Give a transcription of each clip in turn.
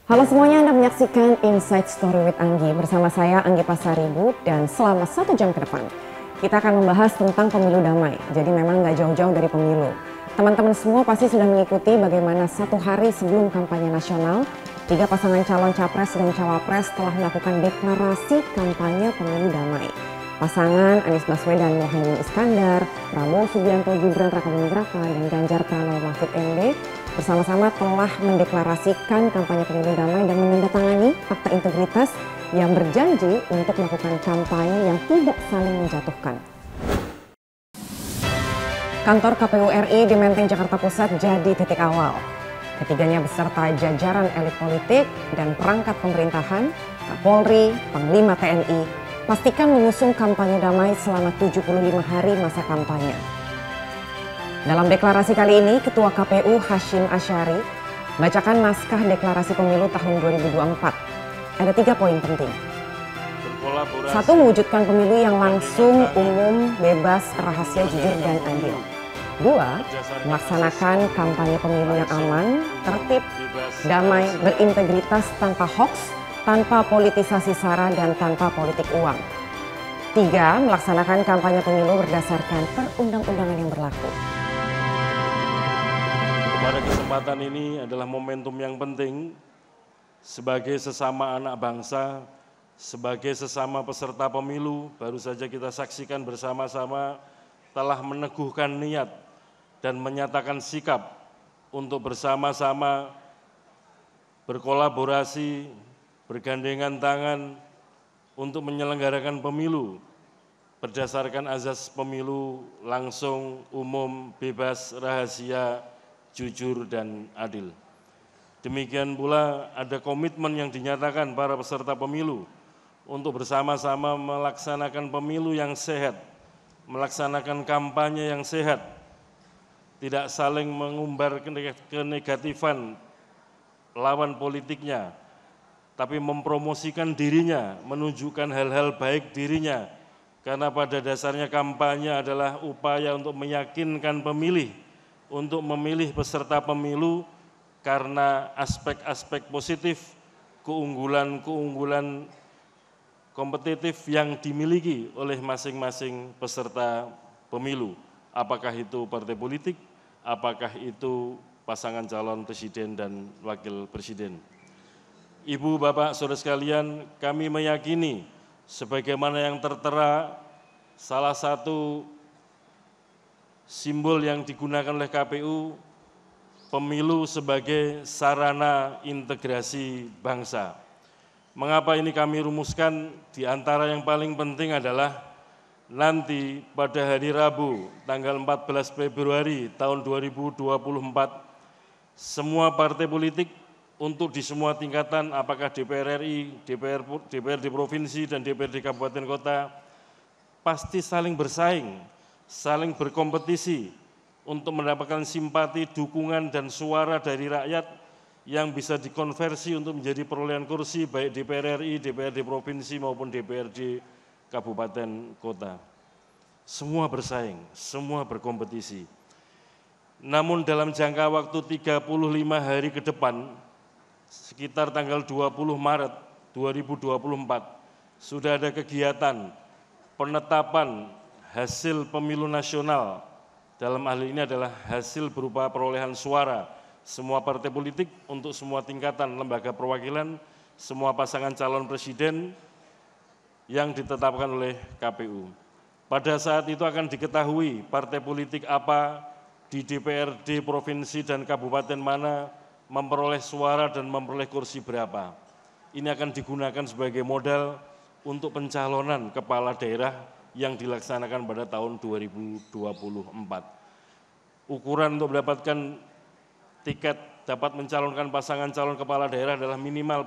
Halo semuanya, Anda menyaksikan Inside Story with Anggi. Bersama saya Anggi Pasaribu dan selama 1 jam ke depan kita akan membahas tentang pemilu damai. Jadi memang nggak jauh-jauh dari pemilu. Teman-teman semua pasti sudah mengikuti bagaimana 1 hari sebelum kampanye nasional 3 pasangan calon capres dan cawapres telah melakukan deklarasi kampanye pemilu damai. Pasangan Anies Baswedan Mohaimin Iskandar, Prabowo Subianto Gibran Rakabuming Raka dan Ganjar Pranowo Mahfud MD bersama-sama telah mendeklarasikan kampanye pemilu damai dan menandatangani fakta integritas yang berjanji untuk melakukan kampanye yang tidak saling menjatuhkan. Kantor KPU RI di Menteng, Jakarta Pusat jadi titik awal. Ketiganya beserta jajaran elit politik dan perangkat pemerintahan, Kapolri, Panglima TNI, pastikan mengusung kampanye damai selama 75 hari masa kampanye. Dalam deklarasi kali ini, Ketua KPU Hashim Asyari bacakan naskah deklarasi pemilu tahun 2024. Ada 3 poin penting. 1. Mewujudkan pemilu yang langsung, umum, bebas, rahasia, jujur, dan adil. 2. Melaksanakan kampanye pemilu yang aman, tertib, damai, berintegritas, tanpa hoaks, tanpa politisasi sara, dan tanpa politik uang. 3. Melaksanakan kampanye pemilu berdasarkan perundang-undangan yang berlaku. Pada kesempatan ini adalah momentum yang penting sebagai sesama anak bangsa, sebagai sesama peserta pemilu, baru saja kita saksikan bersama-sama telah meneguhkan niat dan menyatakan sikap untuk bersama-sama berkolaborasi, bergandengan tangan untuk menyelenggarakan pemilu berdasarkan azas pemilu langsung, umum, bebas, rahasia, jujur, dan adil. Demikian pula ada komitmen yang dinyatakan para peserta pemilu untuk bersama-sama melaksanakan pemilu yang sehat, melaksanakan kampanye yang sehat, tidak saling mengumbar kenegatifan lawan politiknya, tapi mempromosikan dirinya, menunjukkan hal-hal baik dirinya, karena pada dasarnya kampanye adalah upaya untuk meyakinkan pemilih untuk memilih peserta pemilu karena aspek-aspek positif, keunggulan-keunggulan kompetitif yang dimiliki oleh masing-masing peserta pemilu. Apakah itu partai politik, apakah itu pasangan calon presiden dan wakil presiden. Ibu, Bapak, Saudara sekalian, kami meyakini sebagaimana yang tertera salah satu simbol yang digunakan oleh KPU, pemilu sebagai sarana integrasi bangsa. Mengapa ini kami rumuskan? Di antara yang paling penting adalah nanti pada hari Rabu tanggal 14 Februari tahun 2024, semua partai politik untuk di semua tingkatan, apakah DPR RI, DPRD Provinsi, dan DPRD Kabupaten Kota, pasti saling bersaing, saling berkompetisi untuk mendapatkan simpati, dukungan, dan suara dari rakyat yang bisa dikonversi untuk menjadi perolehan kursi baik DPR RI, DPRD Provinsi maupun DPRD Kabupaten Kota. Semua bersaing, semua berkompetisi. Namun dalam jangka waktu 35 hari ke depan, sekitar tanggal 20 Maret 2024, sudah ada kegiatan penetapan hasil pemilu nasional, dalam hal ini adalah hasil berupa perolehan suara semua partai politik untuk semua tingkatan lembaga perwakilan, semua pasangan calon presiden yang ditetapkan oleh KPU. Pada saat itu akan diketahui partai politik apa di DPRD provinsi dan kabupaten mana memperoleh suara dan memperoleh kursi berapa. Ini akan digunakan sebagai modal untuk pencalonan kepala daerah yang dilaksanakan pada tahun 2024. Ukuran untuk mendapatkan tiket dapat mencalonkan pasangan calon kepala daerah adalah minimal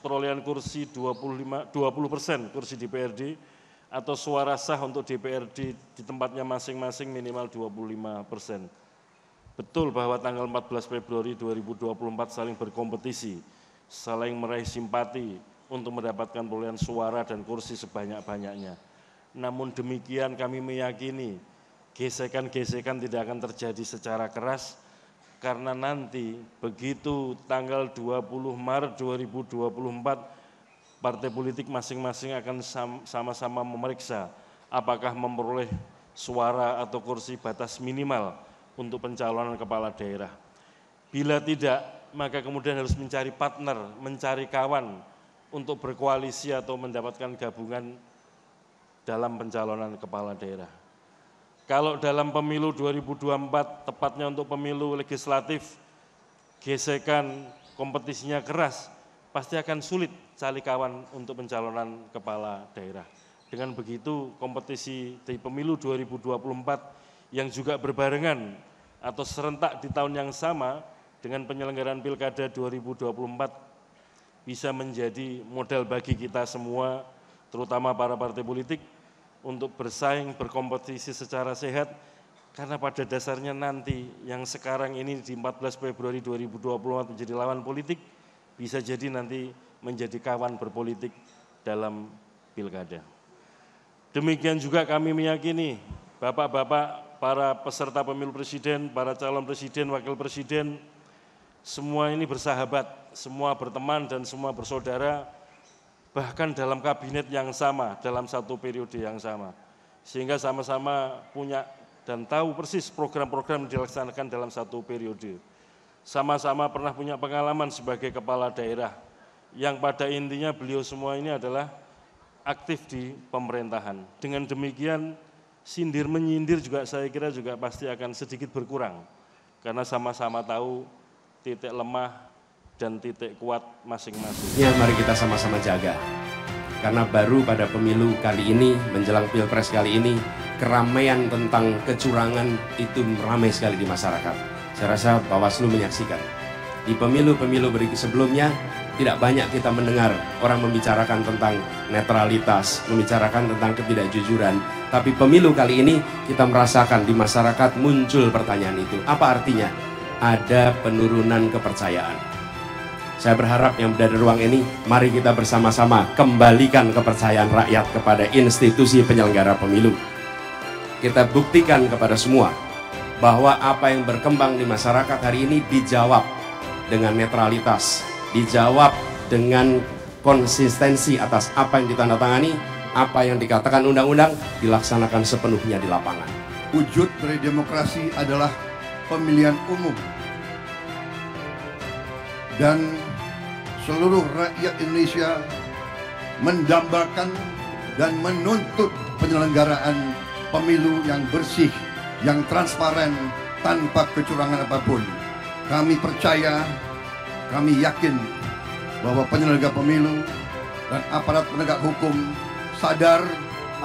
perolehan kursi 20% kursi DPRD atau suara sah untuk DPRD di tempatnya masing-masing minimal 25%. Betul bahwa tanggal 14 Februari 2024 saling berkompetisi, saling meraih simpati untuk mendapatkan perolehan suara dan kursi sebanyak-banyaknya. Namun demikian kami meyakini gesekan-gesekan tidak akan terjadi secara keras karena nanti begitu tanggal 20 Maret 2024 partai politik masing-masing akan sama-sama memeriksa apakah memperoleh suara atau kursi batas minimal untuk pencalonan kepala daerah. Bila tidak, maka kemudian harus mencari partner, mencari kawan untuk berkoalisi atau mendapatkan gabungan dalam pencalonan kepala daerah. Kalau dalam pemilu 2024, tepatnya untuk pemilu legislatif, gesekan kompetisinya keras, pasti akan sulit cari kawan untuk pencalonan kepala daerah. Dengan begitu, kompetisi di pemilu 2024 yang juga berbarengan atau serentak di tahun yang sama dengan penyelenggaraan Pilkada 2024 bisa menjadi modal bagi kita semua, terutama para partai politik, untuk bersaing, berkompetisi secara sehat, karena pada dasarnya nanti yang sekarang ini di 14 Februari 2024 menjadi lawan politik, bisa jadi nanti menjadi kawan berpolitik dalam pilkada. Demikian juga kami meyakini Bapak-bapak, para peserta pemilu presiden, para calon presiden, wakil presiden, semua ini bersahabat, semua berteman dan semua bersaudara, bahkan dalam kabinet yang sama, dalam satu periode yang sama. Sehingga sama-sama punya dan tahu persis program-program yang dilaksanakan dalam satu periode. Sama-sama pernah punya pengalaman sebagai kepala daerah, yang pada intinya beliau semua ini adalah aktif di pemerintahan. Dengan demikian, sindir-menyindir juga saya kira juga pasti akan sedikit berkurang, karena sama-sama tahu titik lemah dan titik kuat masing-masing. Ya, mari kita sama-sama jaga. Karena baru pada pemilu kali ini, menjelang Pilpres kali ini, keramaian tentang kecurangan itu ramai sekali di masyarakat. Saya rasa Bawaslu menyaksikan. Di pemilu-pemilu sebelumnya, tidak banyak kita mendengar orang membicarakan tentang netralitas, membicarakan tentang ketidakjujuran. Tapi pemilu kali ini, kita merasakan di masyarakat muncul pertanyaan itu. Apa artinya? Ada penurunan kepercayaan. Saya berharap yang berada di ruang ini, mari kita bersama-sama kembalikan kepercayaan rakyat kepada institusi penyelenggara pemilu. Kita buktikan kepada semua bahwa apa yang berkembang di masyarakat hari ini dijawab dengan netralitas, dijawab dengan konsistensi atas apa yang ditandatangani, apa yang dikatakan undang-undang, dilaksanakan sepenuhnya di lapangan. Wujud dari demokrasi adalah pemilihan umum. Dan seluruh rakyat Indonesia mendambakan dan menuntut penyelenggaraan pemilu yang bersih, yang transparan, tanpa kecurangan apapun. Kami percaya, kami yakin bahwa penyelenggara pemilu dan aparat penegak hukum sadar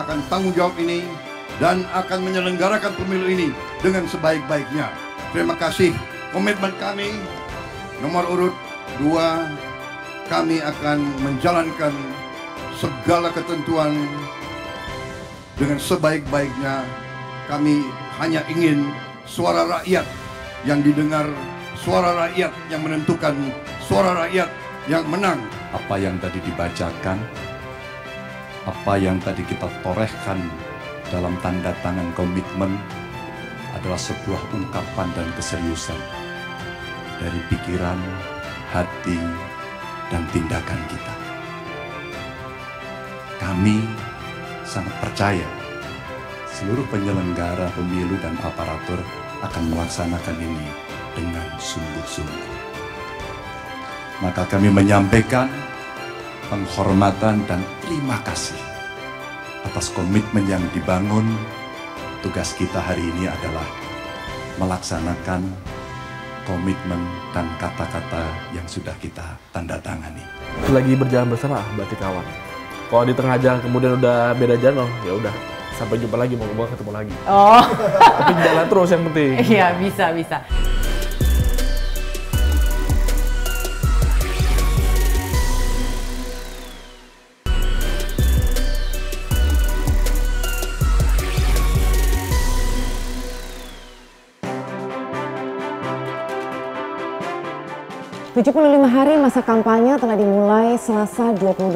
akan tanggung jawab ini dan akan menyelenggarakan pemilu ini dengan sebaik-baiknya. Terima kasih. Komitmen kami nomor urut 2, kami akan menjalankan segala ketentuan dengan sebaik-baiknya. Kami hanya ingin suara rakyat yang didengar, suara rakyat yang menentukan, suara rakyat yang menang. Apa yang tadi dibacakan, apa yang tadi kita torehkan dalam tanda tangan komitmen adalah sebuah ungkapan dan keseriusan dari pikiran, hati, dan tindakan kita. Kami sangat percaya seluruh penyelenggara pemilu dan aparatur akan melaksanakan ini dengan sungguh-sungguh. Maka kami menyampaikan penghormatan dan terima kasih atas komitmen yang dibangun. Tugas kita hari ini adalah melaksanakan komitmen dan kata-kata yang sudah kita tanda tangani. Lagi berjalan bersama berarti kawan. Kalau di tengah jalan kemudian udah beda jalan, ya udah sampai jumpa lagi, mau ketemu lagi. Oh. Tapi jalan terus yang penting. Iya, bisa. ...75 hari masa kampanye telah dimulai Selasa 28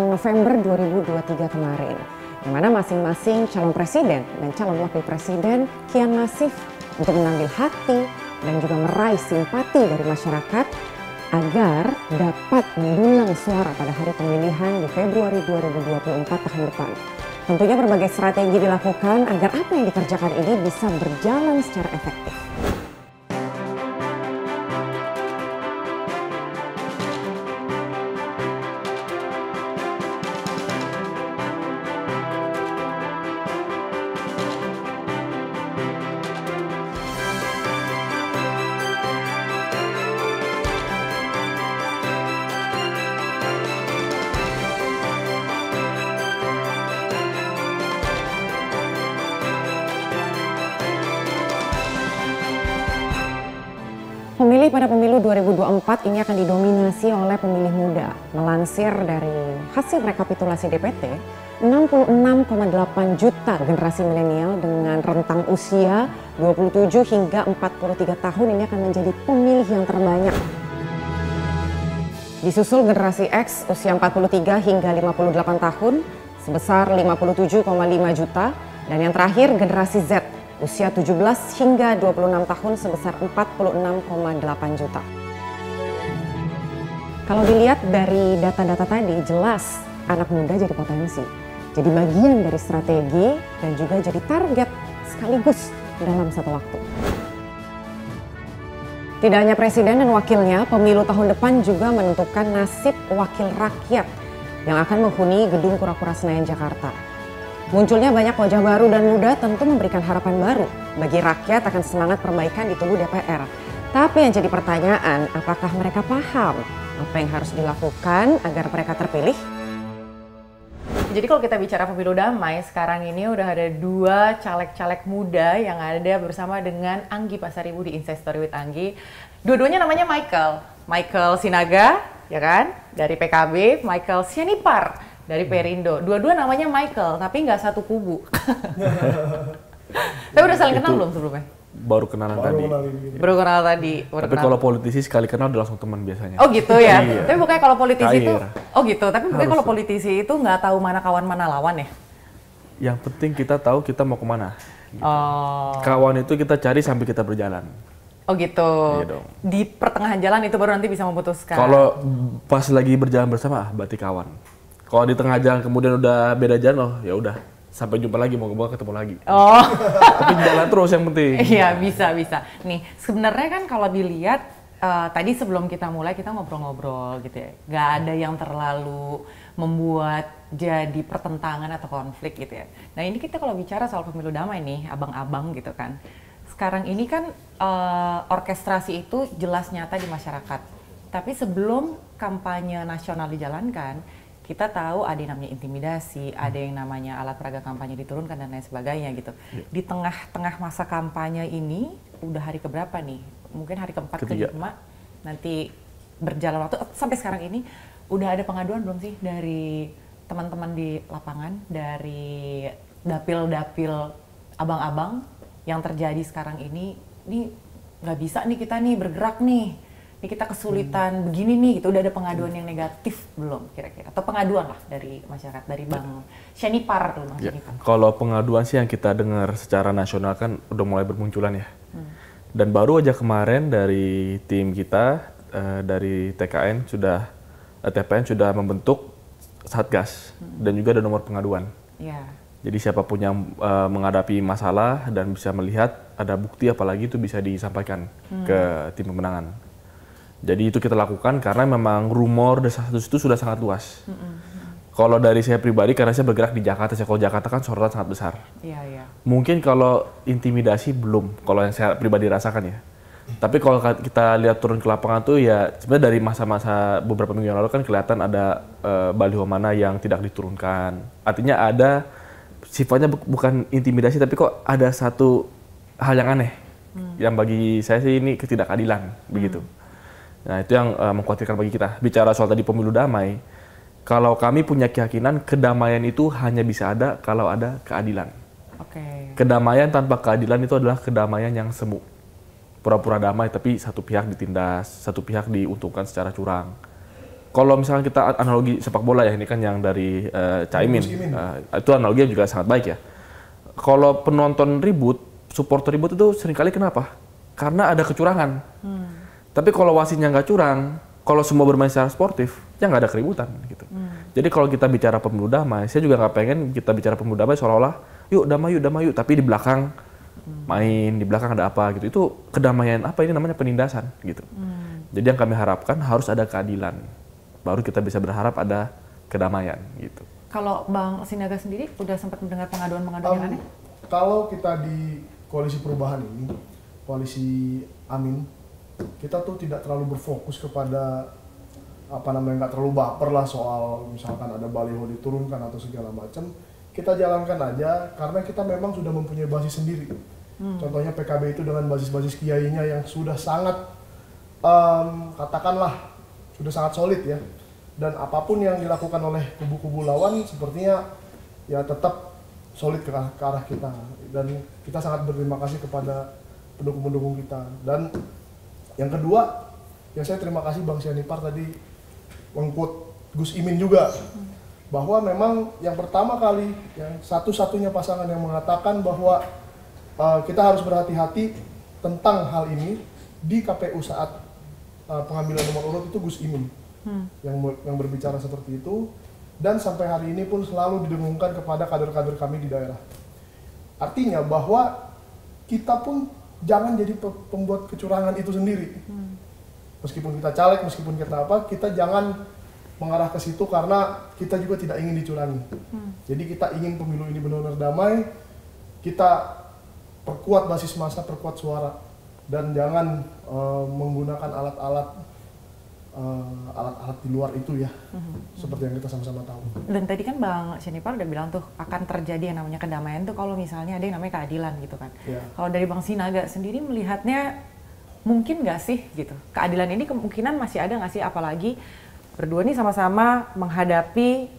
November 2023 kemarin. Di mana masing-masing calon presiden dan calon wakil presiden kian masif untuk mengambil hati, dan juga meraih simpati dari masyarakat agar dapat mendulang suara pada hari pemilihan di Februari 2024 tahun depan. Tentunya berbagai strategi dilakukan agar apa yang dikerjakan ini bisa berjalan secara efektif. Pemilih pada pemilu 2024 ini akan didominasi oleh pemilih muda. Melansir dari hasil rekapitulasi DPT, 66,8 juta generasi milenial dengan rentang usia 27 hingga 43 tahun ini akan menjadi pemilih yang terbanyak. Disusul generasi X usia 43 hingga 58 tahun sebesar 57,5 juta, dan yang terakhir generasi Z usia 17 hingga 26 tahun sebesar 46,8 juta. Kalau dilihat dari data-data tadi, jelas anak muda jadi potensi, jadi bagian dari strategi dan juga jadi target sekaligus dalam satu waktu. Tidak hanya presiden dan wakilnya, pemilu tahun depan juga menentukan nasib wakil rakyat yang akan menghuni gedung Kura-Kura Senayan, Jakarta. Munculnya banyak wajah baru dan muda tentu memberikan harapan baru bagi rakyat akan semangat perbaikan di tubuh DPR. Tapi yang jadi pertanyaan, apakah mereka paham apa yang harus dilakukan agar mereka terpilih? Jadi kalau kita bicara pemilu damai, sekarang ini udah ada 2 caleg-caleg muda yang ada bersama dengan Anggi Pasaribu di Inside Story with Anggi. Dua-duanya namanya Michael Sinaga, ya kan, dari PKB, Michael Sianipar dari Perindo. Dua-dua namanya Michael, tapi nggak satu kubu. Tapi udah saling kenal belum sebelumnya? Baru kenalan tadi. Baru kenal tadi. Tapi kalau politisi sekali kenal udah langsung teman biasanya. Oh gitu ya? Iya. Tapi bukannya kalau politisi itu, Cair. oh gitu. Tapi bukannya kalau politisi itu nggak tahu mana kawan mana lawan ya? Yang penting kita tahu kita mau kemana. Oh. Kawan itu kita cari sambil kita berjalan. Oh gitu. Iya dong. Di pertengahan jalan itu baru nanti bisa memutuskan. Kalau pas lagi berjalan bersama, berarti kawan. Kalau di tengah jalan kemudian udah beda jalan, oh ya udah sampai jumpa lagi, mau ketemu lagi. Oh. Tapi jalan terus yang penting. Iya, bisa. Nih, sebenarnya kan kalau dilihat tadi sebelum kita mulai kita ngobrol-ngobrol gitu ya. Gak ada yang terlalu membuat jadi pertentangan atau konflik gitu ya. Nah, ini kita kalau bicara soal pemilu damai nih, abang-abang gitu kan. Sekarang ini kan orkestrasi itu jelas nyata di masyarakat. Tapi sebelum kampanye nasional dijalankan, kita tahu ada yang namanya intimidasi, ada yang namanya alat peraga kampanye diturunkan dan lain sebagainya gitu. Di tengah-tengah masa kampanye ini, udah hari keberapa nih? Mungkin hari keempat, kelima, nanti berjalan waktu sampai sekarang ini, udah ada pengaduan belum sih dari teman-teman di lapangan, dari dapil-dapil abang-abang yang terjadi sekarang ini nggak bisa nih kita nih bergerak nih. Ini kita kesulitan begini nih, gitu. Udah ada pengaduan yang negatif belum kira-kira? Atau pengaduan lah dari masyarakat, dari Bang Sianipar tuh, Bang Sianipar. Kalau pengaduan sih yang kita dengar secara nasional kan udah mulai bermunculan ya. Dan baru aja kemarin dari tim kita, dari TKN TPN sudah membentuk Satgas dan juga ada nomor pengaduan. Yeah. Jadi siapapun yang menghadapi masalah dan bisa melihat ada bukti apalagi itu bisa disampaikan ke tim pemenangan. Jadi itu kita lakukan karena memang rumor desas-desus itu sudah sangat luas. Kalau dari saya pribadi, karena saya bergerak di Jakarta, kalau Jakarta kan sorotan sangat besar. Iya. Mungkin kalau intimidasi belum, kalau yang saya pribadi rasakan ya. Tapi kalau kita lihat turun ke lapangan tuh ya sebenarnya dari masa-masa beberapa minggu yang lalu kan kelihatan ada baliho mana yang tidak diturunkan. Artinya ada sifatnya bukan intimidasi, tapi kok ada satu hal yang aneh. Yang bagi saya sih ini ketidakadilan, begitu. Nah itu yang mengkhawatirkan bagi kita. Bicara soal tadi pemilu damai, kalau kami punya keyakinan kedamaian itu hanya bisa ada kalau ada keadilan. Kedamaian tanpa keadilan itu adalah kedamaian yang semu. Pura-pura damai tapi satu pihak ditindas, satu pihak diuntungkan secara curang. Kalau misalnya kita analogi sepak bola ya, ini kan yang dari Caimin, itu analoginya juga sangat baik ya. Kalau penonton ribut, supporter ribut itu seringkali kenapa? karena ada kecurangan. Tapi kalau wasitnya nggak curang, kalau semua bermain secara sportif, ya nggak ada keributan gitu. Jadi kalau kita bicara pemilu damai, saya juga nggak pengen kita bicara pemilu damai seolah-olah yuk damai yuk, tapi di belakang main, di belakang ada apa gitu. Itu kedamaian apa, ini namanya penindasan gitu. Jadi yang kami harapkan harus ada keadilan, baru kita bisa berharap ada kedamaian gitu. Kalau Bang Sinaga sendiri udah sempat mendengar pengaduan-pengaduan yang aneh? Kalau kita di koalisi perubahan ini, koalisi Amin, kita tuh tidak terlalu berfokus kepada nggak terlalu baper lah soal misalkan ada baliho diturunkan atau segala macam. Kita jalankan aja karena kita memang sudah mempunyai basis sendiri. Contohnya PKB itu dengan basis-basis kiainya yang sudah sangat katakanlah sudah sangat solid ya. Dan apapun yang dilakukan oleh kubu-kubu lawan sepertinya ya tetap solid ke arah kita. Dan kita sangat berterima kasih kepada pendukung-pendukung kita. Dan yang kedua, ya saya terima kasih Bang Sianipar tadi mengkut Gus Imin juga. Bahwa memang yang pertama kali, yang satu-satunya pasangan yang mengatakan bahwa kita harus berhati-hati tentang hal ini di KPU saat pengambilan nomor urut itu Gus Imin. Yang berbicara seperti itu, dan sampai hari ini pun selalu didengungkan kepada kader-kader kami di daerah. Artinya bahwa kita pun jangan jadi pembuat kecurangan itu sendiri. Meskipun kita caleg, meskipun kita apa, kita jangan mengarah ke situ karena kita juga tidak ingin dicurangi. Jadi kita ingin pemilu ini benar-benar damai, kita perkuat basis massa, perkuat suara, dan jangan menggunakan alat-alat di luar itu ya, seperti yang kita sama-sama tahu. Dan tadi kan Bang Sianipar udah bilang tuh akan terjadi yang namanya kedamaian tuh kalau misalnya ada yang namanya keadilan gitu kan. Kalau dari Bang Sinaga sendiri melihatnya mungkin nggak sih gitu? Keadilan ini kemungkinan masih ada nggak sih? Apalagi berdua nih sama-sama menghadapi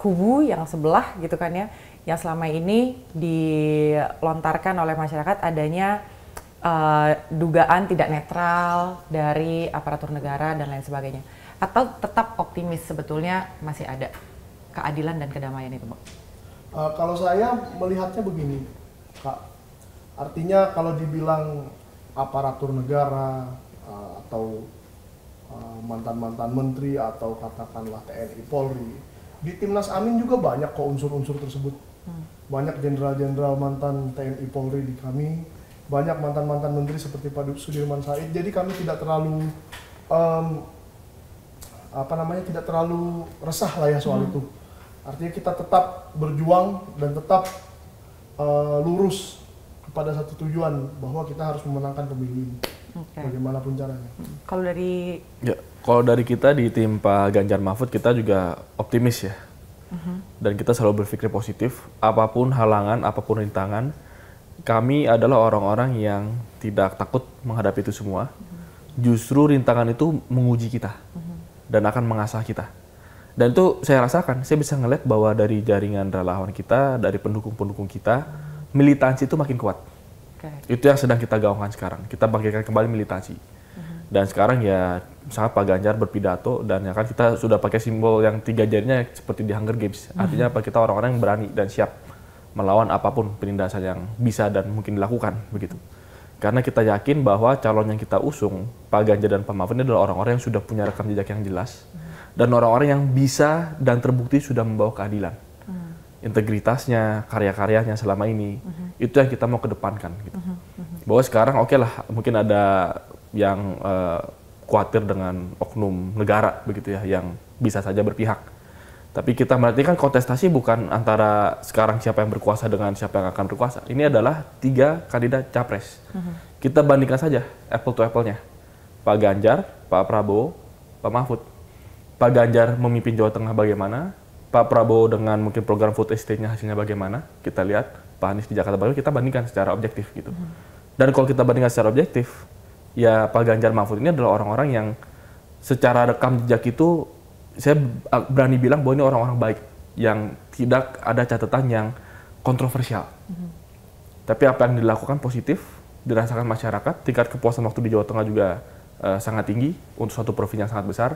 kubu yang sebelah gitu kan ya, yang selama ini dilontarkan oleh masyarakat adanya dugaan tidak netral dari aparatur negara dan lain sebagainya. Atau tetap optimis sebetulnya masih ada keadilan dan kedamaian itu, Bang? Kalau saya melihatnya begini, Kak. Artinya kalau dibilang aparatur negara atau mantan-mantan menteri atau katakanlah TNI Polri, di Timnas Amin juga banyak kok unsur-unsur tersebut. Banyak jenderal-jenderal mantan TNI Polri di kami, banyak mantan-mantan menteri seperti Pak Sudirman Said. Jadi kami tidak terlalu tidak terlalu resah lah ya soal itu. Artinya kita tetap berjuang dan tetap lurus kepada satu tujuan bahwa kita harus memenangkan pemilu ini. Bagaimanapun caranya. Kalau dari kita di tim Pak Ganjar Mahfud, kita juga optimis ya. Dan kita selalu berpikir positif, apapun halangan, apapun rintangan, kami adalah orang-orang yang tidak takut menghadapi itu semua. Justru rintangan itu menguji kita dan akan mengasah kita. Dan itu saya rasakan, saya bisa ngeliat bahwa dari jaringan relawan kita, dari pendukung-pendukung kita, militansi itu makin kuat. Itu yang sedang kita gaungkan sekarang. Kita bangkitkan kembali militansi. Dan sekarang ya sangat Pak Ganjar berpidato, dan ya kan kita sudah pakai simbol yang 3 jarinya seperti di Hunger Games. Artinya apa, kita orang-orang yang berani dan siap melawan apapun penindasan yang bisa dan mungkin dilakukan begitu. Karena kita yakin bahwa calon yang kita usung, Pak Ganjar dan Pak Mahfud, ini adalah orang-orang yang sudah punya rekam jejak yang jelas dan orang-orang yang bisa dan terbukti sudah membawa keadilan. Integritasnya, karya-karyanya selama ini, itu yang kita mau kedepankan. Gitu. Bahwa sekarang oke lah, mungkin ada yang khawatir dengan oknum negara begitu ya, yang bisa saja berpihak. Tapi kita melihat kan kontestasi bukan antara sekarang siapa yang berkuasa dengan siapa yang akan berkuasa. Ini adalah 3 kandidat capres. Kita bandingkan saja apple to apple-nya. Pak Ganjar, Pak Prabowo, Pak Mahfud. Pak Ganjar memimpin Jawa Tengah bagaimana, Pak Prabowo dengan mungkin program food estate-nya hasilnya bagaimana. Kita lihat Pak Anies di Jakarta Barat, kita bandingkan secara objektif gitu. Dan kalau kita bandingkan secara objektif, ya Pak Ganjar Mahfud ini adalah orang-orang yang secara rekam jejak itu saya berani bilang bahwa ini orang-orang baik yang tidak ada catatan yang kontroversial. Tapi apa yang dilakukan positif, dirasakan masyarakat, tingkat kepuasan waktu di Jawa Tengah juga sangat tinggi untuk suatu provinsi yang sangat besar.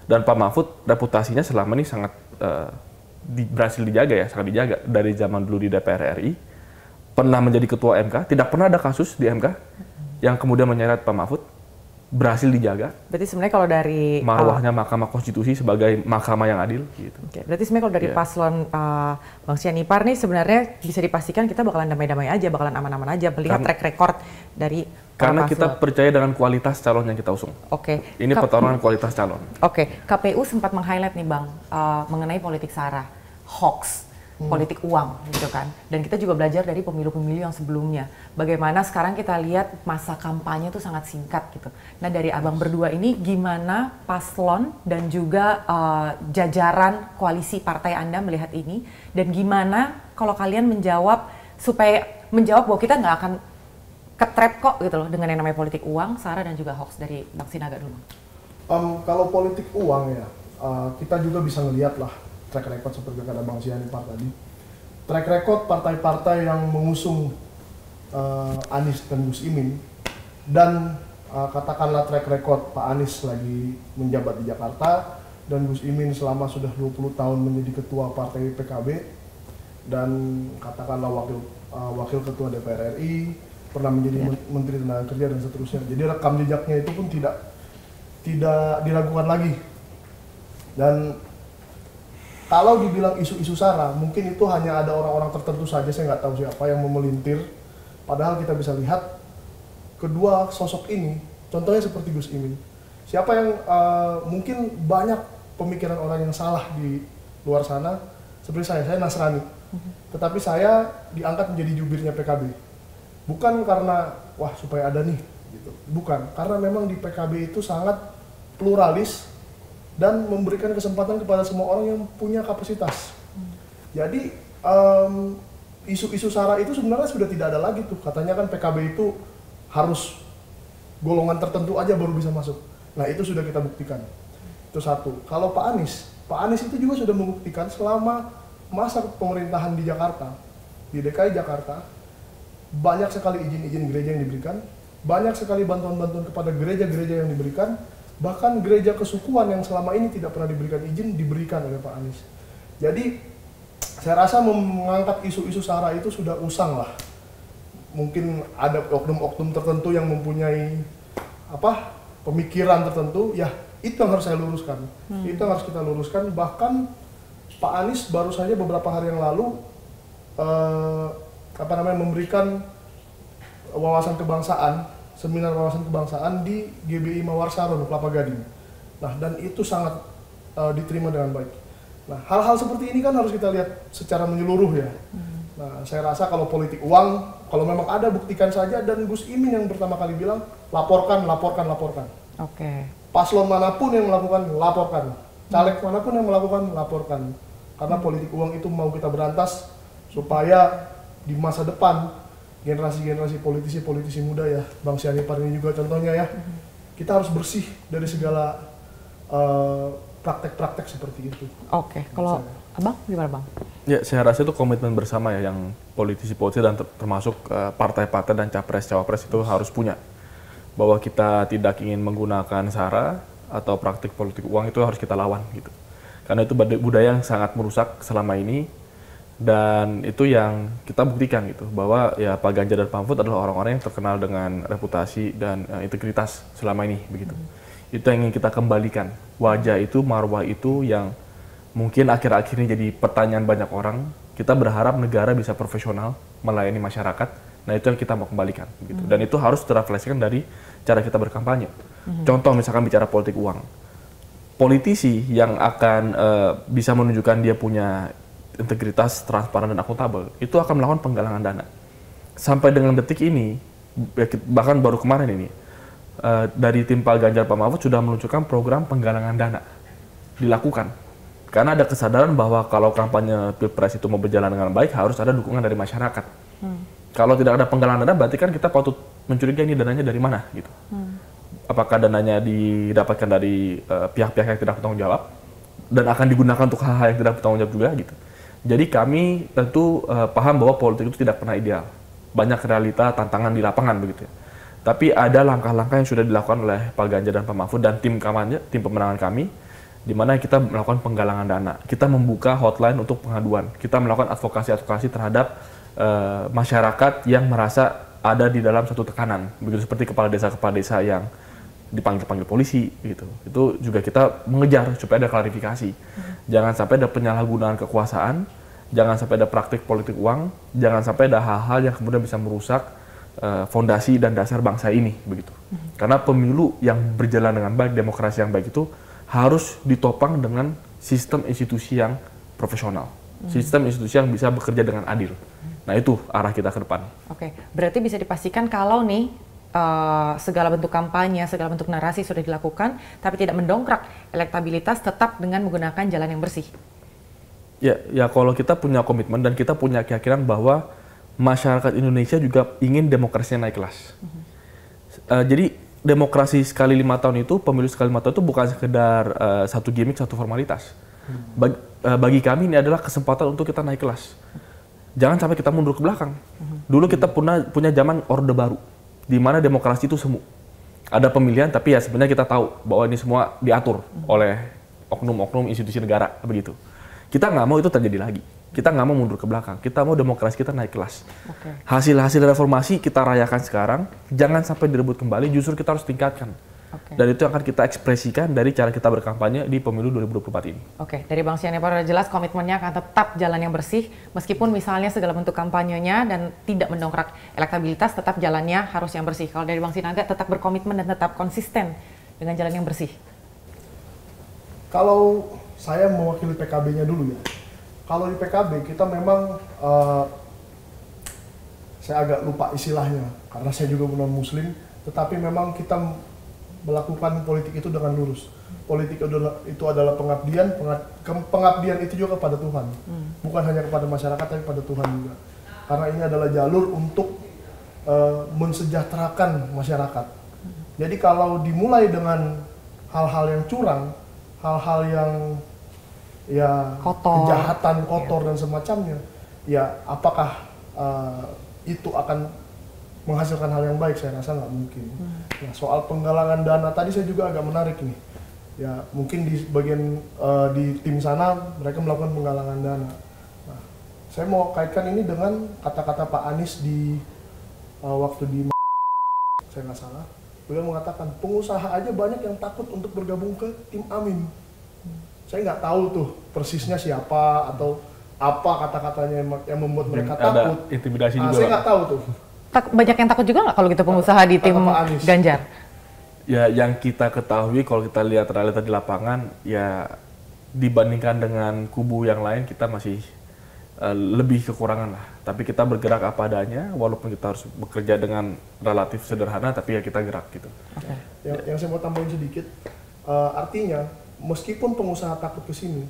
Dan Pak Mahfud reputasinya selama ini sangat berhasil dijaga ya, sangat dijaga dari zaman dulu di DPR RI. Pernah menjadi ketua MK, tidak pernah ada kasus di MK. yang kemudian menyeret Pak Mahfud berhasil dijaga. Berarti sebenarnya kalau dari marwahnya Mahkamah Konstitusi sebagai mahkamah yang adil gitu. Oke, berarti sebenarnya kalau dari paslon Bang Sianipar nih sebenarnya bisa dipastikan kita bakalan damai-damai aja, bakalan aman-aman aja melihat track record dari karena kita percaya dengan kualitas calon yang kita usung. Oke. Ini pertarungan kualitas calon. Oke, KPU sempat meng-highlight nih Bang mengenai politik sara, hoax, politik uang gitu kan. Dan kita juga belajar dari pemilu-pemilu yang sebelumnya. Bagaimana sekarang kita lihat masa kampanye itu sangat singkat gitu. Nah dari abang berdua ini gimana paslon dan juga jajaran koalisi partai Anda melihat ini? Dan gimana kalau kalian menjawab bahwa kita nggak akan ketrap kok gitu loh dengan yang namanya politik uang, sara dan juga hoax dari Bang Sinaga dulu. Kalau politik uang ya, kita juga bisa ngelihat lah track record seperti kata Bang Sianipar tadi. Track record partai-partai yang mengusung Anies dan Gus Imin dan katakanlah track record Pak Anies lagi menjabat di Jakarta dan Gus Imin selama sudah 20 tahun menjadi ketua partai PKB dan katakanlah wakil ketua DPR RI, pernah menjadi Menteri Tenaga Kerja dan seterusnya. Jadi rekam jejaknya itu pun tidak diragukan lagi. Dan kalau dibilang isu-isu sara, mungkin itu hanya ada orang-orang tertentu saja, saya nggak tahu siapa yang memelintir. Padahal kita bisa lihat kedua sosok ini, contohnya seperti Gus Imin. Siapa yang mungkin banyak pemikiran orang yang salah di luar sana, seperti saya Nasrani. Tetapi saya diangkat menjadi jubirnya PKB. Bukan karena, wah supaya ada nih, gitu. Bukan, karena memang di PKB itu sangat pluralis, dan memberikan kesempatan kepada semua orang yang punya kapasitas. Jadi isu-isu sara itu sebenarnya sudah tidak ada lagi tuh. Katanya kan PKB itu harus golongan tertentu aja baru bisa masuk. Nah itu sudah kita buktikan. Itu satu. Kalau Pak Anies itu juga sudah membuktikan selama masa pemerintahan di Jakarta, di DKI Jakarta, banyak sekali izin-izin gereja yang diberikan, banyak sekali bantuan-bantuan kepada gereja-gereja yang diberikan. Bahkan gereja kesukuan yang selama ini tidak pernah diberikan izin, diberikan oleh Pak Anies. Jadi, saya rasa mengangkat isu-isu sara itu sudah usang lah. Mungkin ada oknum-oknum tertentu yang mempunyai pemikiran tertentu, ya itu yang harus saya luruskan. Itu yang harus kita luruskan. Bahkan Pak Anies baru saja beberapa hari yang lalu memberikan wawasan kebangsaan, seminar wawasan kebangsaan di GBI Mawar Saron, Kelapa Gading. Nah, dan itu sangat diterima dengan baik. Nah, hal-hal seperti ini kan harus kita lihat secara menyeluruh ya. Nah, saya rasa kalau politik uang, kalau memang ada buktikan saja, dan Gus Imin yang pertama kali bilang, laporkan. Oke. Paslon manapun yang melakukan, laporkan. Caleg manapun yang melakukan, laporkan. Karena politik uang itu mau kita berantas, supaya di masa depan, generasi-generasi politisi muda ya, Bang Sianipar ini juga contohnya ya, kita harus bersih dari segala praktek-praktek seperti itu. Oke, kalau Abang gimana Bang? Ya, saya rasa itu komitmen bersama ya yang politisi-politisi dan termasuk partai-partai dan capres-cawapres itu harus punya. Bahwa kita tidak ingin menggunakan sara atau praktik politik uang itu harus kita lawan gitu. Karena itu budaya yang sangat merusak selama ini. Dan itu yang kita buktikan gitu, bahwa ya Pak Ganjar dan Pak Mahfud adalah orang-orang yang terkenal dengan reputasi dan integritas selama ini begitu. Itu yang ingin kita kembalikan, wajah itu, marwah itu yang mungkin akhir-akhir ini jadi pertanyaan banyak orang. Kita berharap negara bisa profesional melayani masyarakat. Nah itu yang kita mau kembalikan gitu. Dan itu harus terrefleksikan dari cara kita berkampanye. Contoh misalkan bicara politik uang, politisi yang akan bisa menunjukkan dia punya integritas, transparan, dan akuntabel, itu akan melakukan penggalangan dana. Sampai dengan detik ini, bahkan baru kemarin ini, dari tim Pak Ganjar Pak Mahfud sudah meluncurkan program penggalangan dana. Dilakukan. Karena ada kesadaran bahwa kalau kampanye Pilpres itu mau berjalan dengan baik, harus ada dukungan dari masyarakat. Kalau tidak ada penggalangan dana, berarti kan kita patut mencurigai ini dananya dari mana, gitu. Apakah dananya didapatkan dari pihak-pihak yang tidak bertanggung jawab, dan akan digunakan untuk hal-hal yang tidak bertanggung jawab juga, gitu. Jadi kami tentu paham bahwa politik itu tidak pernah ideal. Banyak realita, tantangan di lapangan begitu ya. Tapi ada langkah-langkah yang sudah dilakukan oleh Pak Ganjar dan Pak Mahfud dan tim kampanye, tim pemenangan kami, di mana kita melakukan penggalangan dana. Kita membuka hotline untuk pengaduan. Kita melakukan advokasi-advokasi terhadap masyarakat yang merasa ada di dalam satu tekanan, begitu seperti kepala desa yang dipanggil polisi gitu. Itu juga kita mengejar supaya ada klarifikasi. Jangan sampai ada penyalahgunaan kekuasaan, jangan sampai ada praktik politik uang, jangan sampai ada hal-hal yang kemudian bisa merusak fondasi dan dasar bangsa ini begitu. Karena pemilu yang berjalan dengan baik, demokrasi yang baik itu harus ditopang dengan sistem institusi yang profesional. Sistem institusi yang bisa bekerja dengan adil. Nah itu arah kita ke depan. Oke, berarti bisa dipastikan kalau nih segala bentuk kampanye, segala bentuk narasi sudah dilakukan, tapi tidak mendongkrak elektabilitas tetap dengan menggunakan jalan yang bersih. Ya kalau kita punya komitmen dan kita punya keyakinan bahwa masyarakat Indonesia juga ingin demokrasinya naik kelas. Jadi demokrasi sekali 5 tahun itu, pemilu sekali 5 tahun itu bukan sekedar satu gimmick, satu formalitas. Bagi kami ini adalah kesempatan untuk kita naik kelas. Jangan sampai kita mundur ke belakang. Dulu kita punya zaman Orde Baru, di mana demokrasi itu semu. Ada pemilihan, tapi ya sebenarnya kita tahu bahwa ini semua diatur oleh oknum-oknum institusi negara, begitu. Kita nggak mau itu terjadi lagi. Kita nggak mau mundur ke belakang. Kita mau demokrasi kita naik kelas. Hasil-hasil reformasi kita rayakan sekarang, jangan sampai direbut kembali, justru kita harus tingkatkan. Dan itu akan kita ekspresikan dari cara kita berkampanye di pemilu 2024 ini. Oke, dari Bang Sianipar sudah jelas komitmennya akan tetap jalan yang bersih, meskipun misalnya segala bentuk kampanyenya dan tidak mendongkrak elektabilitas, tetap jalannya harus yang bersih. Kalau dari Bang Sinangga tetap berkomitmen dan tetap konsisten dengan jalan yang bersih. Kalau saya mewakili PKB-nya dulu ya. Kalau di PKB kita memang, saya agak lupa istilahnya, karena saya juga bukan muslim, tetapi memang kita melakukan politik itu dengan lurus. Politik itu adalah pengabdian, pengabdian itu juga kepada Tuhan. Bukan hanya kepada masyarakat, tapi pada Tuhan juga. Karena ini adalah jalur untuk mensejahterakan masyarakat. Jadi kalau dimulai dengan hal-hal yang curang, hal-hal yang kotor, kejahatan, kotor dan semacamnya, ya apakah itu akan menghasilkan hal yang baik? Saya rasa nggak mungkin. Nah, soal penggalangan dana tadi saya juga agak menarik nih. Ya mungkin di bagian di tim sana mereka melakukan penggalangan dana. Nah, saya mau kaitkan ini dengan kata-kata Pak Anies di waktu di saya nggak salah. Beliau mengatakan pengusaha aja banyak yang takut untuk bergabung ke tim Amin. Saya nggak tahu tuh persisnya siapa atau apa kata-katanya yang membuat mereka ada takut. Intimidasi juga. Saya nggak tahu tuh. Banyak yang takut juga nggak kalau gitu pengusaha di tim Ganjar? Ya yang kita ketahui kalau kita lihat realita di lapangan, ya dibandingkan dengan kubu yang lain kita masih lebih kekurangan lah. Tapi kita bergerak apa adanya, walaupun kita harus bekerja dengan relatif sederhana, tapi ya kita gerak gitu. Yang saya mau tambahin sedikit, artinya meskipun pengusaha takut ke sini,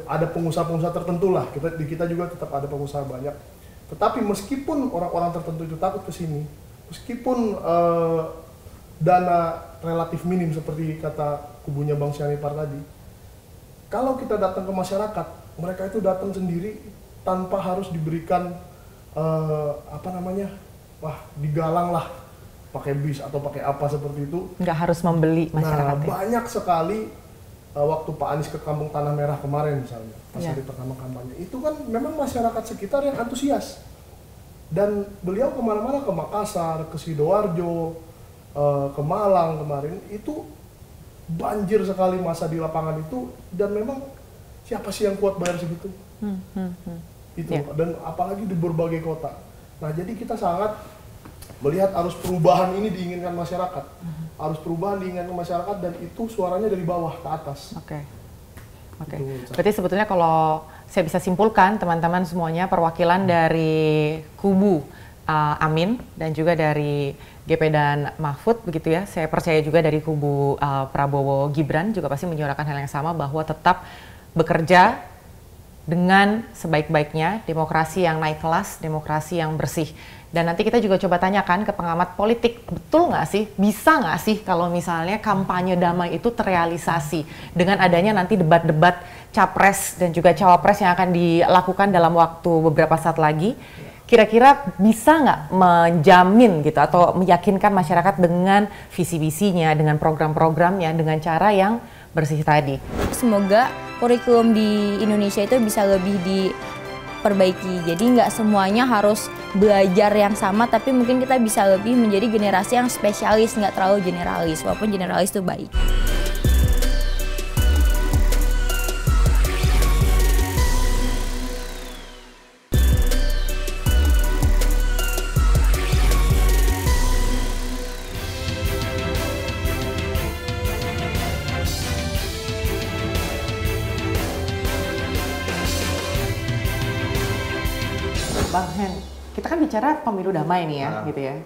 ada pengusaha-pengusaha tertentu lah, kita juga tetap ada pengusaha banyak. Tetapi meskipun orang-orang tertentu itu takut ke sini, meskipun dana relatif minim seperti kata kubunya Bang Sianipar tadi, kalau kita datang ke masyarakat, mereka itu datang sendiri tanpa harus diberikan digalang lah, pakai bis atau pakai apa seperti itu. Nggak harus membeli masyarakat. Nah, banyak sekali waktu Pak Anies ke Kampung Tanah Merah kemarin misalnya, pas hari pertama kampanye, itu kan memang masyarakat sekitar yang antusias. Dan beliau kemana-mana, ke Makassar, ke Sidoarjo, ke Malang kemarin, itu banjir sekali masa di lapangan itu, dan memang siapa sih yang kuat bayar segitu? Itu, dan apalagi di berbagai kota. Nah, jadi kita sangat melihat arus perubahan ini diinginkan masyarakat. Arus perubahan diinginkan masyarakat, dan itu suaranya dari bawah ke atas. Oke. Berarti sebetulnya kalau saya bisa simpulkan, teman-teman semuanya perwakilan dari kubu Amin dan juga dari GP dan Mahfud begitu ya. Saya percaya juga dari kubu Prabowo Gibran juga pasti menyuarakan hal yang sama, bahwa tetap bekerja dengan sebaik-baiknya, demokrasi yang naik kelas, demokrasi yang bersih. Dan nanti kita juga coba tanyakan ke pengamat politik, betul nggak sih, bisa nggak sih kalau misalnya kampanye damai itu terrealisasi dengan adanya nanti debat-debat capres dan juga cawapres yang akan dilakukan dalam waktu beberapa saat lagi. Kira-kira bisa nggak menjamin gitu atau meyakinkan masyarakat dengan visi-visinya, dengan program-programnya, dengan cara yang bersih tadi? Semoga kurikulum di Indonesia itu bisa lebih perbaiki. Jadi nggak semuanya harus belajar yang sama, tapi mungkin kita bisa lebih menjadi generasi yang spesialis, nggak terlalu generalis, walaupun generalis itu baik. Bang Hen, kita kan bicara pemilu damai nih ya, gitu ya.